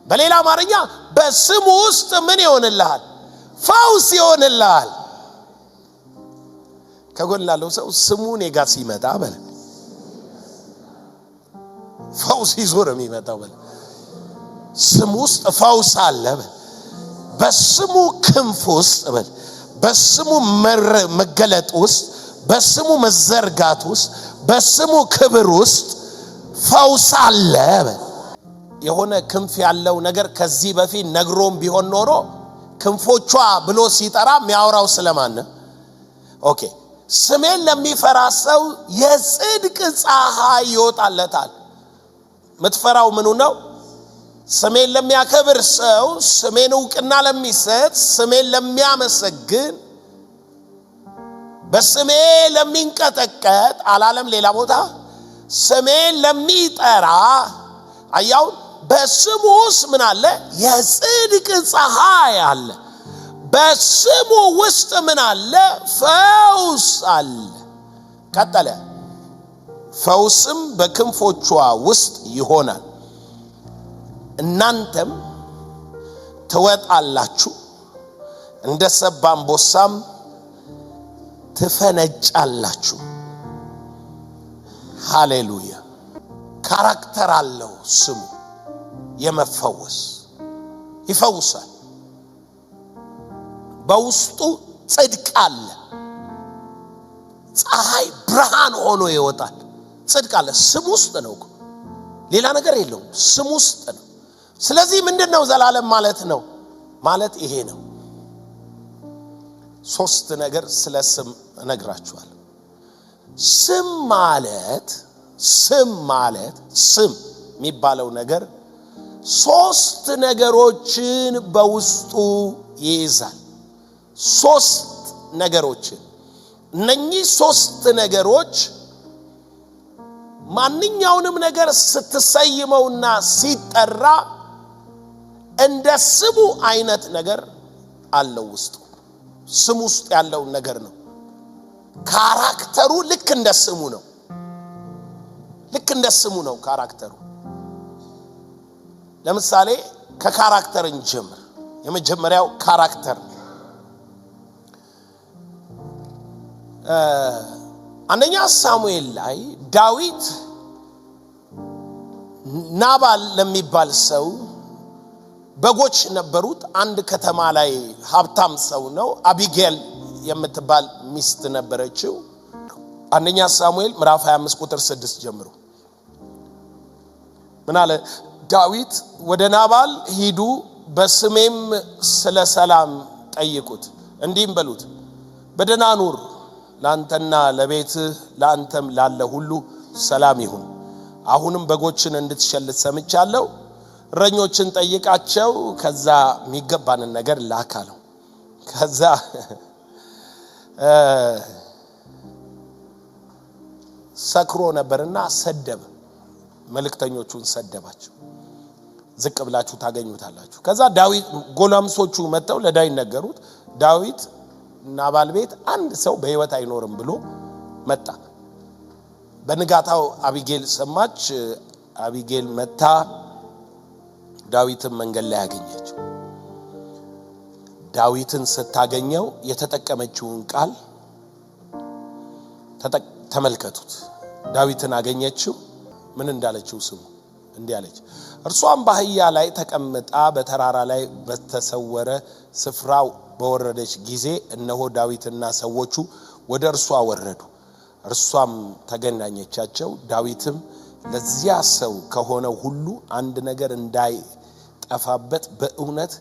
በሌላ አማርኛ በስሙ ውስጥ ምን ይሆንልሃል? ፈውስ ይሆንልሃል። ከጎን ላለው ሰው ስሙ ኔጋ ሲመጣ በለ ፈውስ ይዞ ነው የሚመጣው በለ። ስሙ ውስጥ ፈውስ አለ በለ። በስሙ ክንፍ ውስጥ በለ። በስሙ መገለጥ ውስጥ፣ በስሙ መዘርጋት ውስጥ፣ በስሙ ክብር ውስጥ ፈውስ አለ በለ። የሆነ ክንፍ ያለው ነገር ከዚህ በፊት ነግሮም ቢሆን ኖሮ ክንፎቿ ብሎ ሲጠራ የሚያወራው ስለማን ነው? ኦኬ፣ ስሜን ለሚፈራ ሰው የጽድቅ ፀሐይ ይወጣለታል። ምትፈራው ምኑ ነው? ስሜን ለሚያከብር ሰው፣ ስሜን ዕውቅና ለሚሰጥ፣ ስሜን ለሚያመሰግን፣ በስሜ ለሚንቀጠቀጥ አላለም ሌላ ቦታ፣ ስሜን ለሚጠራ አያው በስሙ ውስጥ ምን አለ? የጽድቅ ፀሐይ አለ። በስሙ ውስጥ ምን አለ? ፈውስ አለ። ቀጠለ፣ ፈውስም በክንፎቿ ውስጥ ይሆናል። እናንተም ትወጣላችሁ፣ እንደ ሰባ አንበሳም ትፈነጫላችሁ። ሃሌሉያ። ካራክተር አለው ስሙ። የመፈወስ ይፈውሳል። በውስጡ ጽድቅ አለ። ፀሐይ ብርሃን ሆኖ ይወጣል። ጽድቅ አለ። ስም ውስጥ ነው፣ ሌላ ነገር የለውም። ስም ውስጥ ነው። ስለዚህ ምንድነው ዘላለም ማለት ነው? ማለት ይሄ ነው። ሶስት ነገር ስለ ስም እነግራችኋለሁ። ስም የሚባለው ነገር ሶስት ነገሮችን በውስጡ ይይዛል። ሶስት ነገሮችን። እነኚህ ሶስት ነገሮች ማንኛውንም ነገር ስትሰይመውና ሲጠራ እንደ ስሙ አይነት ነገር አለው ውስጡ። ስሙ ውስጥ ያለው ነገር ነው። ካራክተሩ ልክ እንደ ስሙ ነው። ልክ እንደ ስሙ ነው ካራክተሩ። ለምሳሌ ከካራክተር እንጀምር። የመጀመሪያው ካራክተር አንደኛ ሳሙኤል ላይ ዳዊት ናባል ለሚባል ሰው በጎች ነበሩት። አንድ ከተማ ላይ ሀብታም ሰው ነው። አቢጌል የምትባል ሚስት ነበረችው። አንደኛ ሳሙኤል ምዕራፍ 25 ቁጥር 6 ጀምሮ ምን አለ? ዳዊት ወደ ናባል ሂዱ፣ በስሜም ስለ ሰላም ጠይቁት፣ እንዲህም በሉት፣ በደህና ኑር፣ ላንተና ለቤትህ ላንተም ላለ ሁሉ ሰላም ይሁን። አሁንም በጎችን እንድትሸልት ሰምቻለሁ። እረኞችን ጠይቃቸው ከዛ የሚገባንን ነገር ላካለው። ከዛ ሰክሮ ነበርና ሰደበ። መልእክተኞቹን ሰደባቸው። ዝቅ ብላችሁ ታገኙታላችሁ። ከዛ ዳዊት ጎላምሶቹ መተው ለዳዊት ነገሩት። ዳዊት ናባል ቤት አንድ ሰው በህይወት አይኖርም ብሎ መጣ። በንጋታው አቢጌል ሰማች። አቢጌል መታ ዳዊትን መንገድ ላይ ያገኘችው። ዳዊትን ስታገኘው የተጠቀመችውን ቃል ተመልከቱት። ዳዊትን አገኘችው። ምን እንዳለችው ስሙ። እንዲህ አለች። እርሷም በአህያ ላይ ተቀምጣ በተራራ ላይ በተሰወረ ስፍራ በወረደች ጊዜ እነሆ ዳዊትና ሰዎቹ ወደ እርሷ ወረዱ። እርሷም ተገናኘቻቸው። ዳዊትም ለዚያ ሰው ከሆነው ሁሉ አንድ ነገር እንዳይጠፋበት በእውነት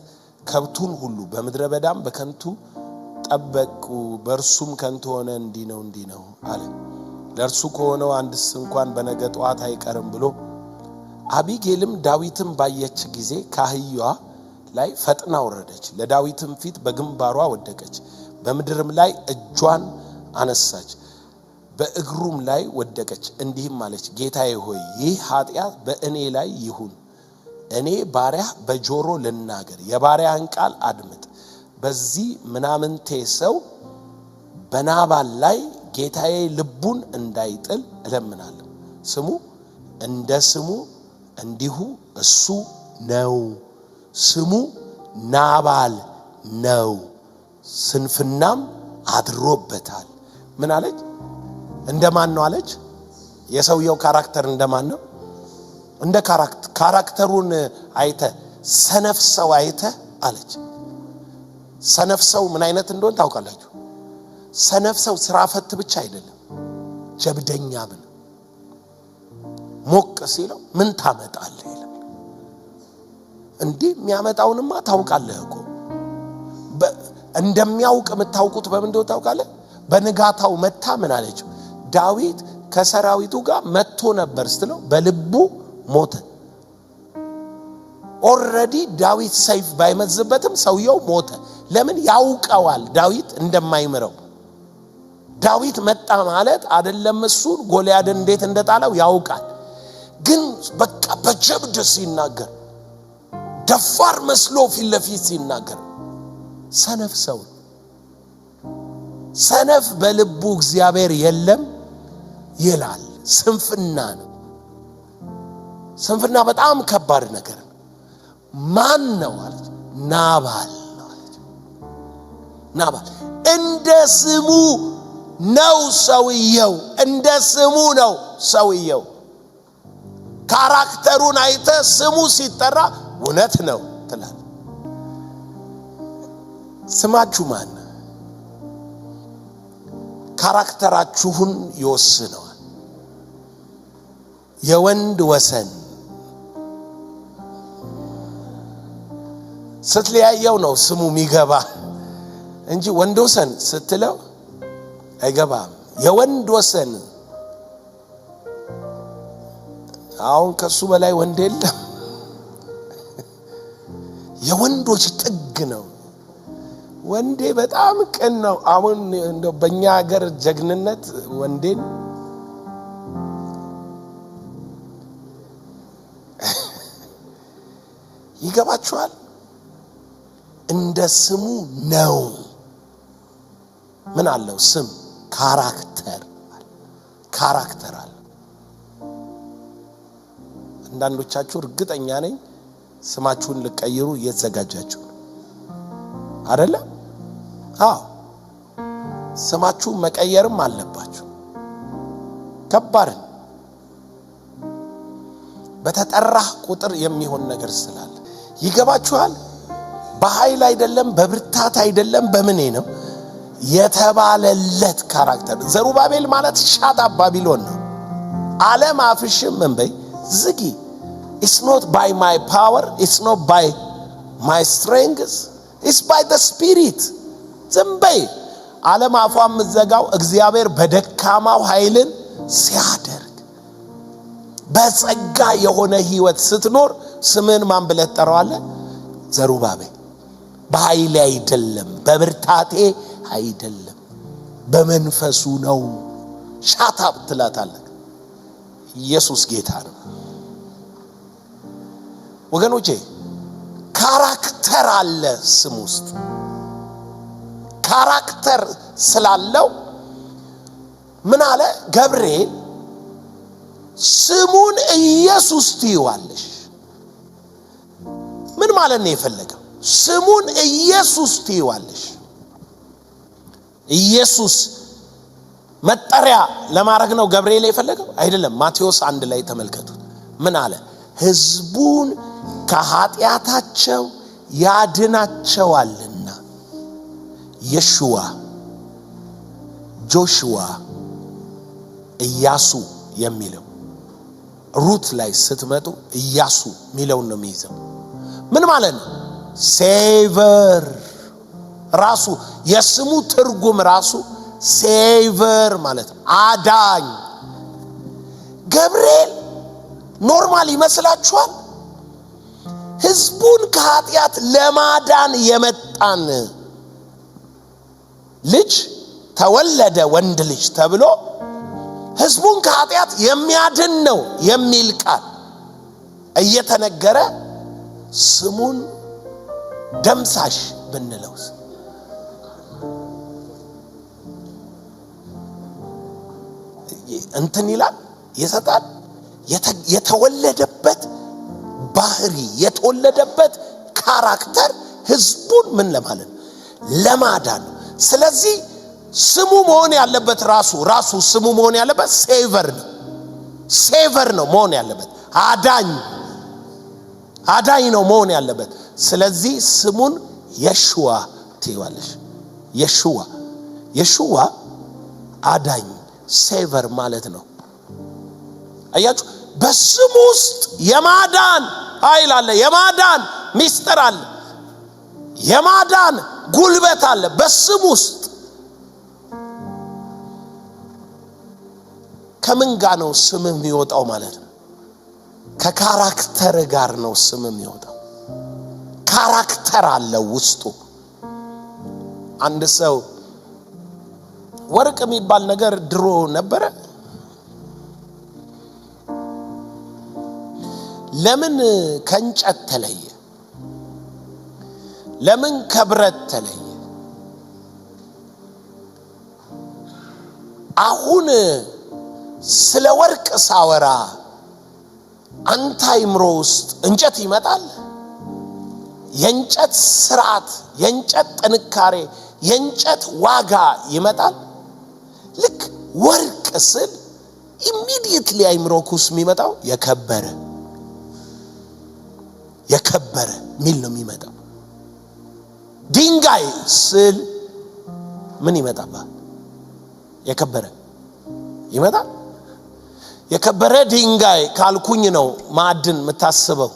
ከብቱን ሁሉ በምድረ በዳም በከንቱ ጠበቁ፣ በእርሱም ከንቱ ሆነ፣ እንዲህ ነው አለ። ለእርሱ ከሆነው አንድስ እንኳን በነገ ጠዋት አይቀርም ብሎ። አቢጌልም ዳዊትን ባየች ጊዜ ከአህያዋ ላይ ፈጥና ወረደች፣ ለዳዊትም ፊት በግንባሯ ወደቀች፣ በምድርም ላይ እጇን አነሳች፣ በእግሩም ላይ ወደቀች፣ እንዲህም አለች፣ ጌታዬ ሆይ ይህ ኃጢአት በእኔ ላይ ይሁን። እኔ ባሪያ በጆሮ ልናገር፣ የባሪያን ቃል አድምጥ። በዚህ ምናምንቴ ሰው በናባል ላይ ጌታዬ ልቡን እንዳይጥል እለምናለሁ። ስሙ እንደ ስሙ እንዲሁ እሱ ነው። ስሙ ናባል ነው፣ ስንፍናም አድሮበታል። ምን አለች? እንደማን ነው አለች? የሰውየው ካራክተር እንደማን ነው? እንደ ካራክተሩን አይተ ሰነፍ ሰው አይተ አለች። ሰነፍ ሰው ምን አይነት እንደሆነ ታውቃላችሁ? ሰነፍ ሰው ስራ ፈት ብቻ አይደለም፣ ጀብደኛም ነው። ሞቅ ሲለው ምን ታመጣለህ ይላል። እንዴ የሚያመጣውንማ ታውቃለህ እኮ። እንደሚያውቅ የምታውቁት በምን እንደሆነ ታውቃለህ? በንጋታው መታ ምን አለችው? ዳዊት ከሰራዊቱ ጋር መጥቶ ነበር ስትለው በልቡ ሞተ። ኦሬዲ ዳዊት ሰይፍ ባይመዝበትም ሰውየው ሞተ። ለምን? ያውቀዋል ዳዊት እንደማይምረው። ዳዊት መጣ ማለት አይደለም እሱን ጎልያድን እንዴት እንደጣለው ያውቃል። ግን በቃ በጀብድ ሲናገር፣ ደፋር መስሎ ፊት ለፊት ሲናገር ሰነፍ ሰው። ሰነፍ በልቡ እግዚአብሔር የለም ይላል። ስንፍና ነው። ስንፍና በጣም ከባድ ነገር ነው። ማን ነው አለች? ናባል ነው አለች። ናባል እንደ ስሙ ነው ሰውየው፣ እንደ ስሙ ነው ሰውየው። ካራክተሩን አይተ ስሙ ሲጠራ እውነት ነው ትላል። ስማችሁ ማን? ካራክተራችሁን ይወስነዋል። የወንድ ወሰን ስትለያየው ነው ስሙ የሚገባ እንጂ ወንድ ወሰን ስትለው አይገባም። የወንድ ወሰን አሁን ከሱ በላይ ወንድ የለም። የወንዶች ጥግ ነው። ወንዴ በጣም ቅን ነው። አሁን እንደው በእኛ ሀገር ጀግንነት ወንዴን ይገባችኋል? እንደ ስሙ ነው። ምን አለው? ስም ካራክተር አለ። አንዳንዶቻችሁ እርግጠኛ ነኝ ስማችሁን ልቀይሩ እየተዘጋጃችሁ አይደለ? አዎ ስማችሁን መቀየርም አለባችሁ። ከባድ በተጠራህ ቁጥር የሚሆን ነገር ስላለ ይገባችኋል? በኃይል አይደለም፣ በብርታት አይደለም፣ በምኔ ነው የተባለለት ካራክተር። ዘሩባቤል ማለት ሻታ ባቢሎን ነው። ዓለም አፍሽም መንበይ ዝጊ። It's not by my power, it's not by my strength, it's by the Spirit. ዝምበይ ዓለም አፏም ዘጋው እግዚአብሔር በደካማው ኃይልን ሲያደርግ። በጸጋ የሆነ ህይወት ስትኖር ስምን ማን ብለህ ትጠራዋለህ? ዘሩባቤል። በኃይሌ አይደለም በብርታቴ አይደለም በመንፈሱ ነው። ሻታብ ትላታለህ። ኢየሱስ ጌታ ነው ወገኖቼ። ካራክተር አለ ስም ውስጥ። ካራክተር ስላለው ምን አለ ገብርኤል? ስሙን ኢየሱስ ትይዋለሽ። ምን ማለት ነው የፈለገው? ስሙን ኢየሱስ ትይዋለሽ። ኢየሱስ መጠሪያ ለማድረግ ነው ገብርኤል የፈለገው አይደለም። ማቴዎስ 1 ላይ ተመልከቱት። ምን አለ? ሕዝቡን ከኃጢአታቸው ያድናቸዋልና። የሹዋ፣ ጆሹዋ፣ ኢያሱ የሚለው ሩት ላይ ስትመጡ ኢያሱ ሚለውን ነው የሚይዘው። ምን ማለት ነው? ሴቨር ራሱ የስሙ ትርጉም ራሱ ሴቨር ማለት ነው፣ አዳኝ። ገብርኤል ኖርማል ይመስላችኋል? ሕዝቡን ከኃጢአት ለማዳን የመጣን ልጅ ተወለደ ወንድ ልጅ ተብሎ ሕዝቡን ከኃጢአት የሚያድን ነው የሚል ቃል እየተነገረ ስሙን ደምሳሽ ብንለውስ? እንትን ይላል ይሰጣል። የተወለደበት ባህሪ የተወለደበት ካራክተር ሕዝቡን ምን ለማለት ነው? ለማዳን። ስለዚህ ስሙ መሆን ያለበት ራሱ ስሙ መሆን ያለበት ሴቨር ነው። ሴቨር ነው መሆን ያለበት። አዳኝ ነው መሆን ያለበት። ስለዚህ ስሙን የሹዋ ትይዋለሽ። የሹዋ አዳኝ ሴቨር ማለት ነው። አያችሁ፣ በስሙ ውስጥ የማዳን ኃይል አለ፣ የማዳን ሚስጥር አለ፣ የማዳን ጉልበት አለ በስሙ ውስጥ። ከምን ጋር ነው ስም የሚወጣው ማለት ነው? ከካራክተር ጋር ነው ስም የሚወጣው። ካራክተር አለው ውስጡ። አንድ ሰው ወርቅ የሚባል ነገር ድሮ ነበረ። ለምን ከእንጨት ተለየ? ለምን ከብረት ተለየ? አሁን ስለ ወርቅ ሳወራ አንተ አይምሮ ውስጥ እንጨት ይመጣል? የእንጨት ስርዓት፣ የእንጨት ጥንካሬ፣ የእንጨት ዋጋ ይመጣል? ልክ ወርቅ ስል ኢሚዲየትሊ አይምሮኩስ የሚመጣው የከበረ ሚል ነው የሚመጣው። ድንጋይ ስል ምን ይመጣባል? የከበረ ይመጣል። የከበረ ድንጋይ ካልኩኝ ነው ማዕድን የምታስበው።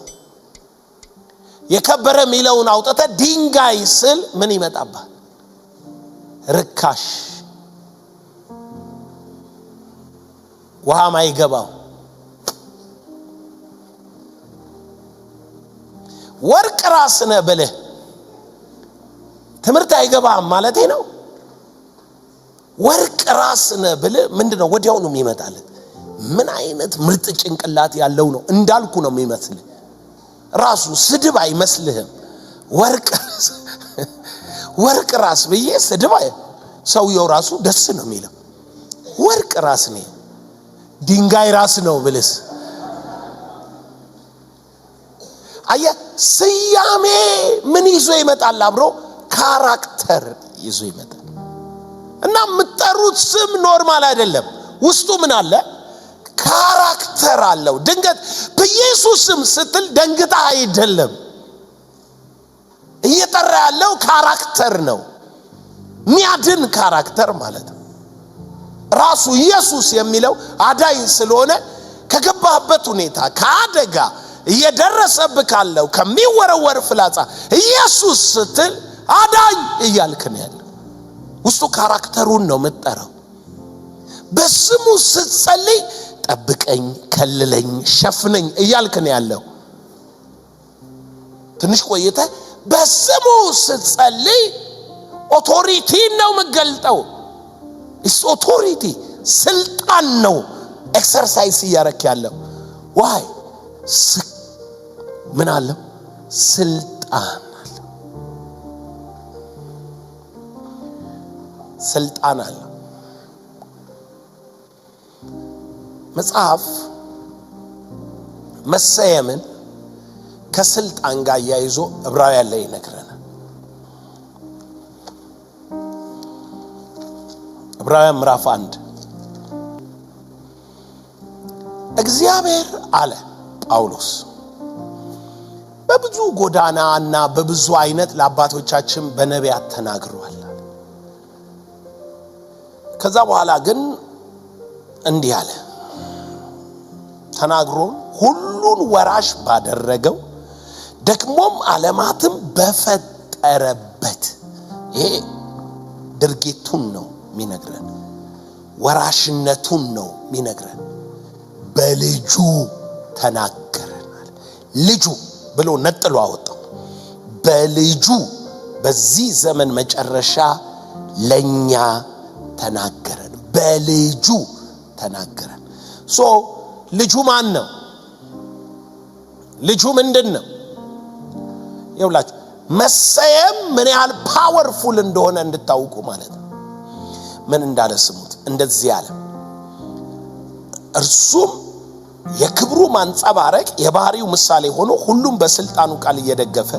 የከበረ ሚለውን አውጥተ ድንጋይ ስል ምን ይመጣባል? ርካሽ፣ ውሃ ማይገባው። ወርቅ ራስነ ብለህ ትምህርት አይገባም ማለቴ ነው። ወርቅ ራስነ ብለህ ምንድነው ወዲያው ነው የሚመጣልህ? ምን አይነት ምርጥ ጭንቅላት ያለው ነው እንዳልኩ ነው የሚመስልህ። ራሱ ስድብ አይመስልህም። ወርቅ ራስ ብዬ ስድብ ሰውየው ራሱ ደስ ነው የሚለው። ወርቅ ራስ ነው። ድንጋይ ራስ ነው ብልስ አየ ስያሜ ምን ይዞ ይመጣል? አብሮ ካራክተር ይዞ ይመጣል። እና የምትጠሩት ስም ኖርማል አይደለም። ውስጡ ምን አለ? ካራክተር አለው። ድንገት በኢየሱስ ስም ስትል ደንግጣ አይደለም። እየጠራ ያለው ካራክተር ነው። ሚያድን ካራክተር ማለት ነው። ራሱ ኢየሱስ የሚለው አዳኝ ስለሆነ ከገባህበት ሁኔታ ከአደጋ እየደረሰብህ ካለው ከሚወረወር ፍላጻ ኢየሱስ ስትል አዳኝ እያልክ ነው ያለው። ውስጡ ካራክተሩን ነው የምትጠራው። በስሙ ስትጸልይ ጠብቀኝ፣ ከልለኝ፣ ሸፍነኝ እያልክ ነው ያለው። ትንሽ ቆይተ በስሙ ስትጸልይ ኦቶሪቲ ነው መገልጠው። እሱ ኦቶሪቲ ስልጣን ነው ኤክሰርሳይዝ ያረክ ያለው። ዋይ ምን አለው? ስልጣን አለው። ስልጣን አለው። መጽሐፍ መሰየምን ከስልጣን ጋር ያይዞ ዕብራውያን ላይ ይነግረናል። ዕብራውያን ምዕራፍ 1 እግዚአብሔር አለ ጳውሎስ በብዙ ጎዳናና በብዙ አይነት ለአባቶቻችን በነቢያት ተናግሯል። ከዛ በኋላ ግን እንዲህ አለ ተናግሮ ሁሉን ወራሽ ባደረገው ደግሞም ዓለማትን በፈጠረበት። ይሄ ድርጊቱን ነው የሚነግረን፣ ወራሽነቱን ነው የሚነግረን። በልጁ ተናገረናል። ልጁ ብሎ ነጥሎ አወጣው። በልጁ በዚህ ዘመን መጨረሻ ለኛ ተናገረን። በልጁ ተናገረን። ልጁ ማን ነው? ልጁ ምንድነው? ይኸውላችሁ መሰየም ምን ያህል ፓወርፉል እንደሆነ እንድታውቁ ማለት ነው። ምን እንዳለ ስሙት። እንደዚህ አለ፣ እርሱም የክብሩ ማንጸባረቅ የባህሪው ምሳሌ ሆኖ ሁሉም በስልጣኑ ቃል እየደገፈ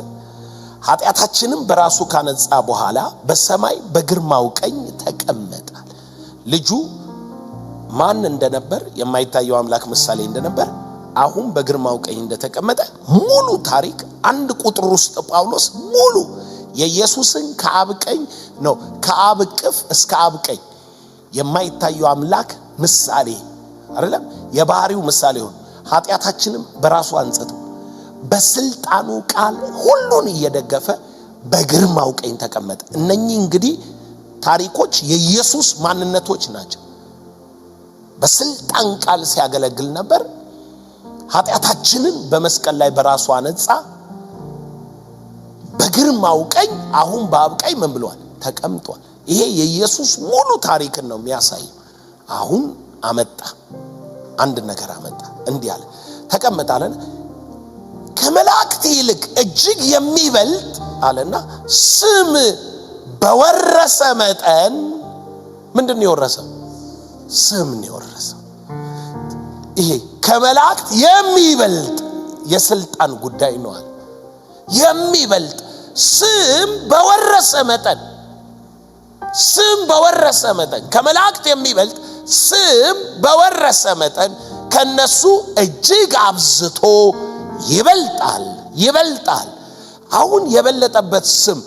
ኃጢአታችንን በራሱ ካነጻ በኋላ በሰማይ በግርማው ቀኝ ተቀመጠ። ልጁ ማን እንደነበር የማይታየው አምላክ ምሳሌ እንደነበር አሁን በግርማው ቀኝ እንደተቀመጠ ሙሉ ታሪክ አንድ ቁጥር ውስጥ ጳውሎስ ሙሉ የኢየሱስን ከአብ ቀኝ ነው ከአብ ቅፍ እስከ አብ ቀኝ የማይታየው አምላክ ምሳሌ አይደለም የባህሪው ምሳሌ ሆኖ ኃጢአታችንን በራሱ አንጽቶ በስልጣኑ ቃል ሁሉን እየደገፈ በግርማው ቀኝ ተቀመጠ። እነኚህ እንግዲህ ታሪኮች የኢየሱስ ማንነቶች ናቸው። በስልጣን ቃል ሲያገለግል ነበር። ኃጢአታችንን በመስቀል ላይ በራሱ አነጻ። በግርማው ቀኝ አሁን በአብ ቀኝ ምን ብሏል? ተቀምጧል። ይሄ የኢየሱስ ሙሉ ታሪክን ነው የሚያሳየው። አሁን አመጣ፣ አንድ ነገር አመጣ። እንዲህ አለ፣ ተቀመጠ አለና ከመላእክት ይልቅ እጅግ የሚበልጥ አለና ስም በወረሰ መጠን ምንድነው የወረሰው? ስም ነው የወረሰው። ይሄ ከመላእክት የሚበልጥ የስልጣን ጉዳይ ነው። የሚበልጥ ስም በወረሰ መጠን፣ ስም በወረሰ መጠን ከመላእክት የሚበልጥ ስም በወረሰ መጠን ከነሱ እጅግ አብዝቶ ይበልጣል ይበልጣል። አሁን የበለጠበት ስም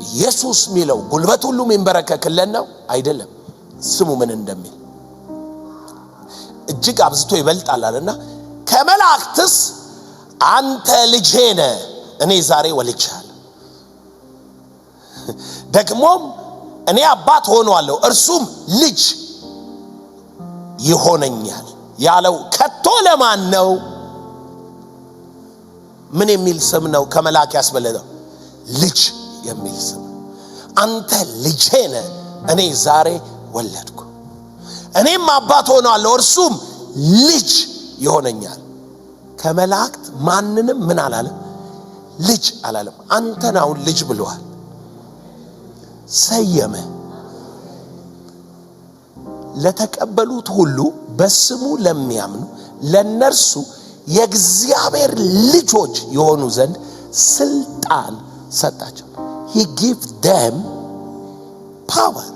ኢየሱስ ሚለው ጉልበት ሁሉ የሚንበረከክለት ነው አይደለም። ስሙ ምን እንደሚል እጅግ አብዝቶ ይበልጣል አለና ከመላእክትስ አንተ ልጄ ነህ እኔ ዛሬ ወልጄሃለሁ፣ ደግሞም እኔ አባት ሆነዋለሁ እርሱም ልጅ ይሆነኛል ያለው ከቶ ለማን ነው? ምን የሚል ስም ነው ከመላእክ ያስበለጠው? ልጅ የሚል ስም። አንተ ልጄ ነህ እኔ ዛሬ ወለድኩ፣ እኔም አባት ሆነዋለሁ እርሱም ልጅ ይሆነኛል። ከመላእክት ማንንም ምን አላለም? ልጅ አላለም። አንተን አሁን ልጅ ብለዋል፣ ሰየመ። ለተቀበሉት ሁሉ በስሙ ለሚያምኑ ለነርሱ የእግዚአብሔር ልጆች የሆኑ ዘንድ ስልጣን ሰጣቸው። he gave them power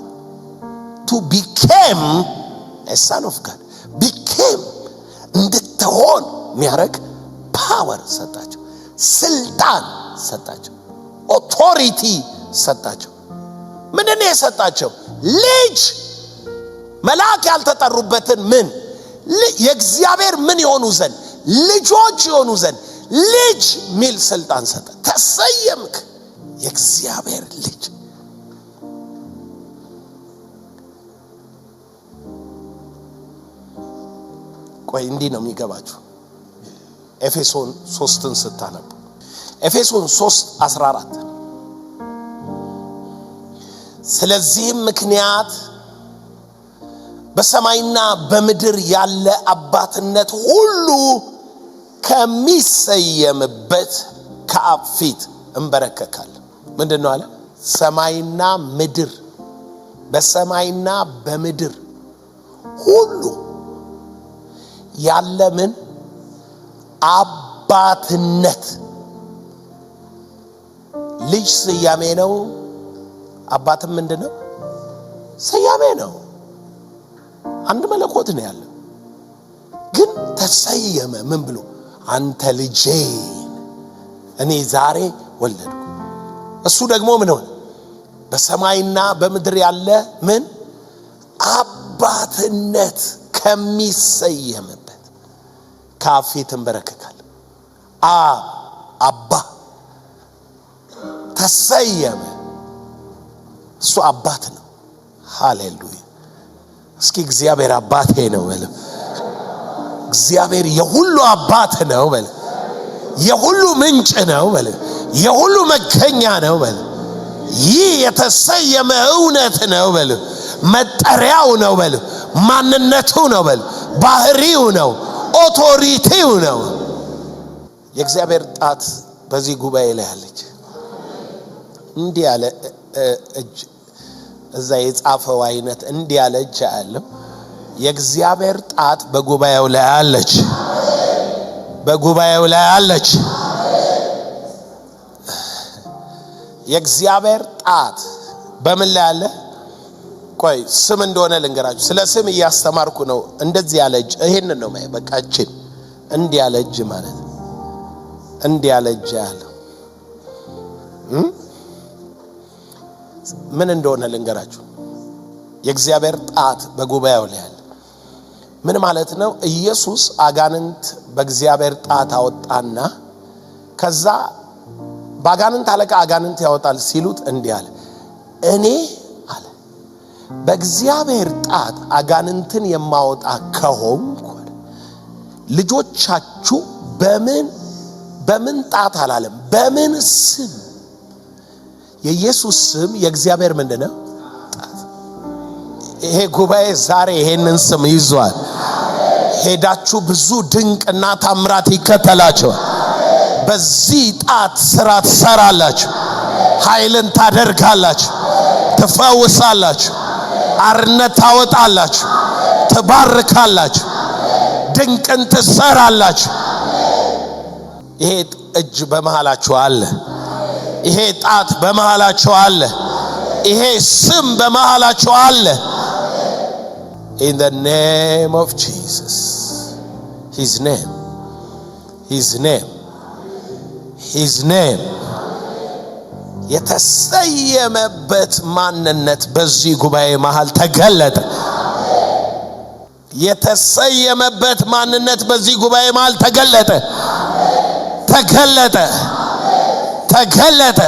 to become a son of God. became እንድትሆን የሚያረግ ፓወር ሰጣቸው፣ ስልጣን ሰጣቸው፣ ኦቶሪቲ ሰጣቸው። ምንድነው የሰጣቸው? ልጅ። መላእክት ያልተጠሩበትን ምን የእግዚአብሔር ምን የሆኑ ዘንድ ልጆች የሆኑ ዘንድ ልጅ ሚል ስልጣን ሰጠ። ተሰየምክ የእግዚአብሔር ልጅ። ቆይ እንዲህ ነው የሚገባችሁ። ኤፌሶን 3ን ስታነቡ ኤፌሶን 3:14 ስለዚህም ምክንያት በሰማይና በምድር ያለ አባትነት ሁሉ ከሚሰየምበት ከአብ ፊት እንበረከካለን። ምንድነው አለ? ሰማይና ምድር፣ በሰማይና በምድር ሁሉ ያለ ምን? አባትነት። ልጅ ስያሜ ነው። አባትም ምንድነው? ስያሜ ነው። አንድ መለኮት ነው ያለው። ግን ተሰየመ ምን ብሎ? አንተ ልጄ እኔ ዛሬ ወለድኩ። እሱ ደግሞ ምን ሆነ? በሰማይና በምድር ያለ ምን? አባትነት ከሚሰየምበት ከአብ ፊት እንበረከካለን። አባ ተሰየመ። እሱ አባት ነው። ሃሌሉያ። እስኪ እግዚአብሔር አባቴ ነው በል። እግዚአብሔር የሁሉ አባት ነው በል። የሁሉ ምንጭ ነው በል። የሁሉ መገኛ ነው በል። ይህ የተሰየመ እውነት ነው በል። መጠሪያው ነው በል። ማንነቱ ነው በል። ባህሪው ነው። ኦቶሪቲው ነው። የእግዚአብሔር ጣት በዚህ ጉባኤ ላይ አለች። እንዲህ ያለ እጅ እዛ የጻፈው አይነት እንዲህ ያለ እጅ አለው። የእግዚአብሔር ጣት በጉባኤው ላይ አለች። በጉባኤው ላይ አለች። የእግዚአብሔር ጣት በምን ላይ አለ? ቆይ ስም እንደሆነ ልንገራችሁ። ስለ ስም እያስተማርኩ ነው። እንደዚህ ያለ እጅ ይሄን ነው ማለት በቃ እቺ እንዲህ ያለ እጅ ማለት እንዲህ ያለ እጅ ያለ ምን እንደሆነ ልንገራችሁ። የእግዚአብሔር ጣት በጉባኤው ላይ አለ። ምን ማለት ነው? ኢየሱስ አጋንንት በእግዚአብሔር ጣት አወጣና ከዛ በአጋንንት አለቃ አጋንንት ያወጣል ሲሉት እንዲህ አለ፣ እኔ አለ በእግዚአብሔር ጣት አጋንንትን የማወጣ ከሆንኩ ልጆቻችሁ በምን ጣት አላለም፣ በምን ስም? የኢየሱስ ስም የእግዚአብሔር ምንድነው? ጣት። ይሄ ጉባኤ ዛሬ ይሄንን ስም ይዟል። ሄዳችሁ ብዙ ድንቅና ታምራት ይከተላችኋል። በዚህ ጣት ስራ ትሰራላችሁ። ኃይልን ታደርጋላችሁ። ትፈውሳላችሁ። አርነት ታወጣላችሁ። ትባርካላችሁ። ድንቅን ትሰራላችሁ። ይሄ እጅ በመሃላችሁ አለ። ይሄ ጣት በመሃላችሁ አለ። ይሄ ስም በመሃላችሁ አለ። In the name of Jesus. His name. His name. His name. የተሰየመበት ማንነት በዚህ ጉባኤ መሃል ተገለጠ። የተሰየመበት ማንነት በዚህ ጉባኤ መሃል ተገለጠ። ተገለጠ። ተገለጠ።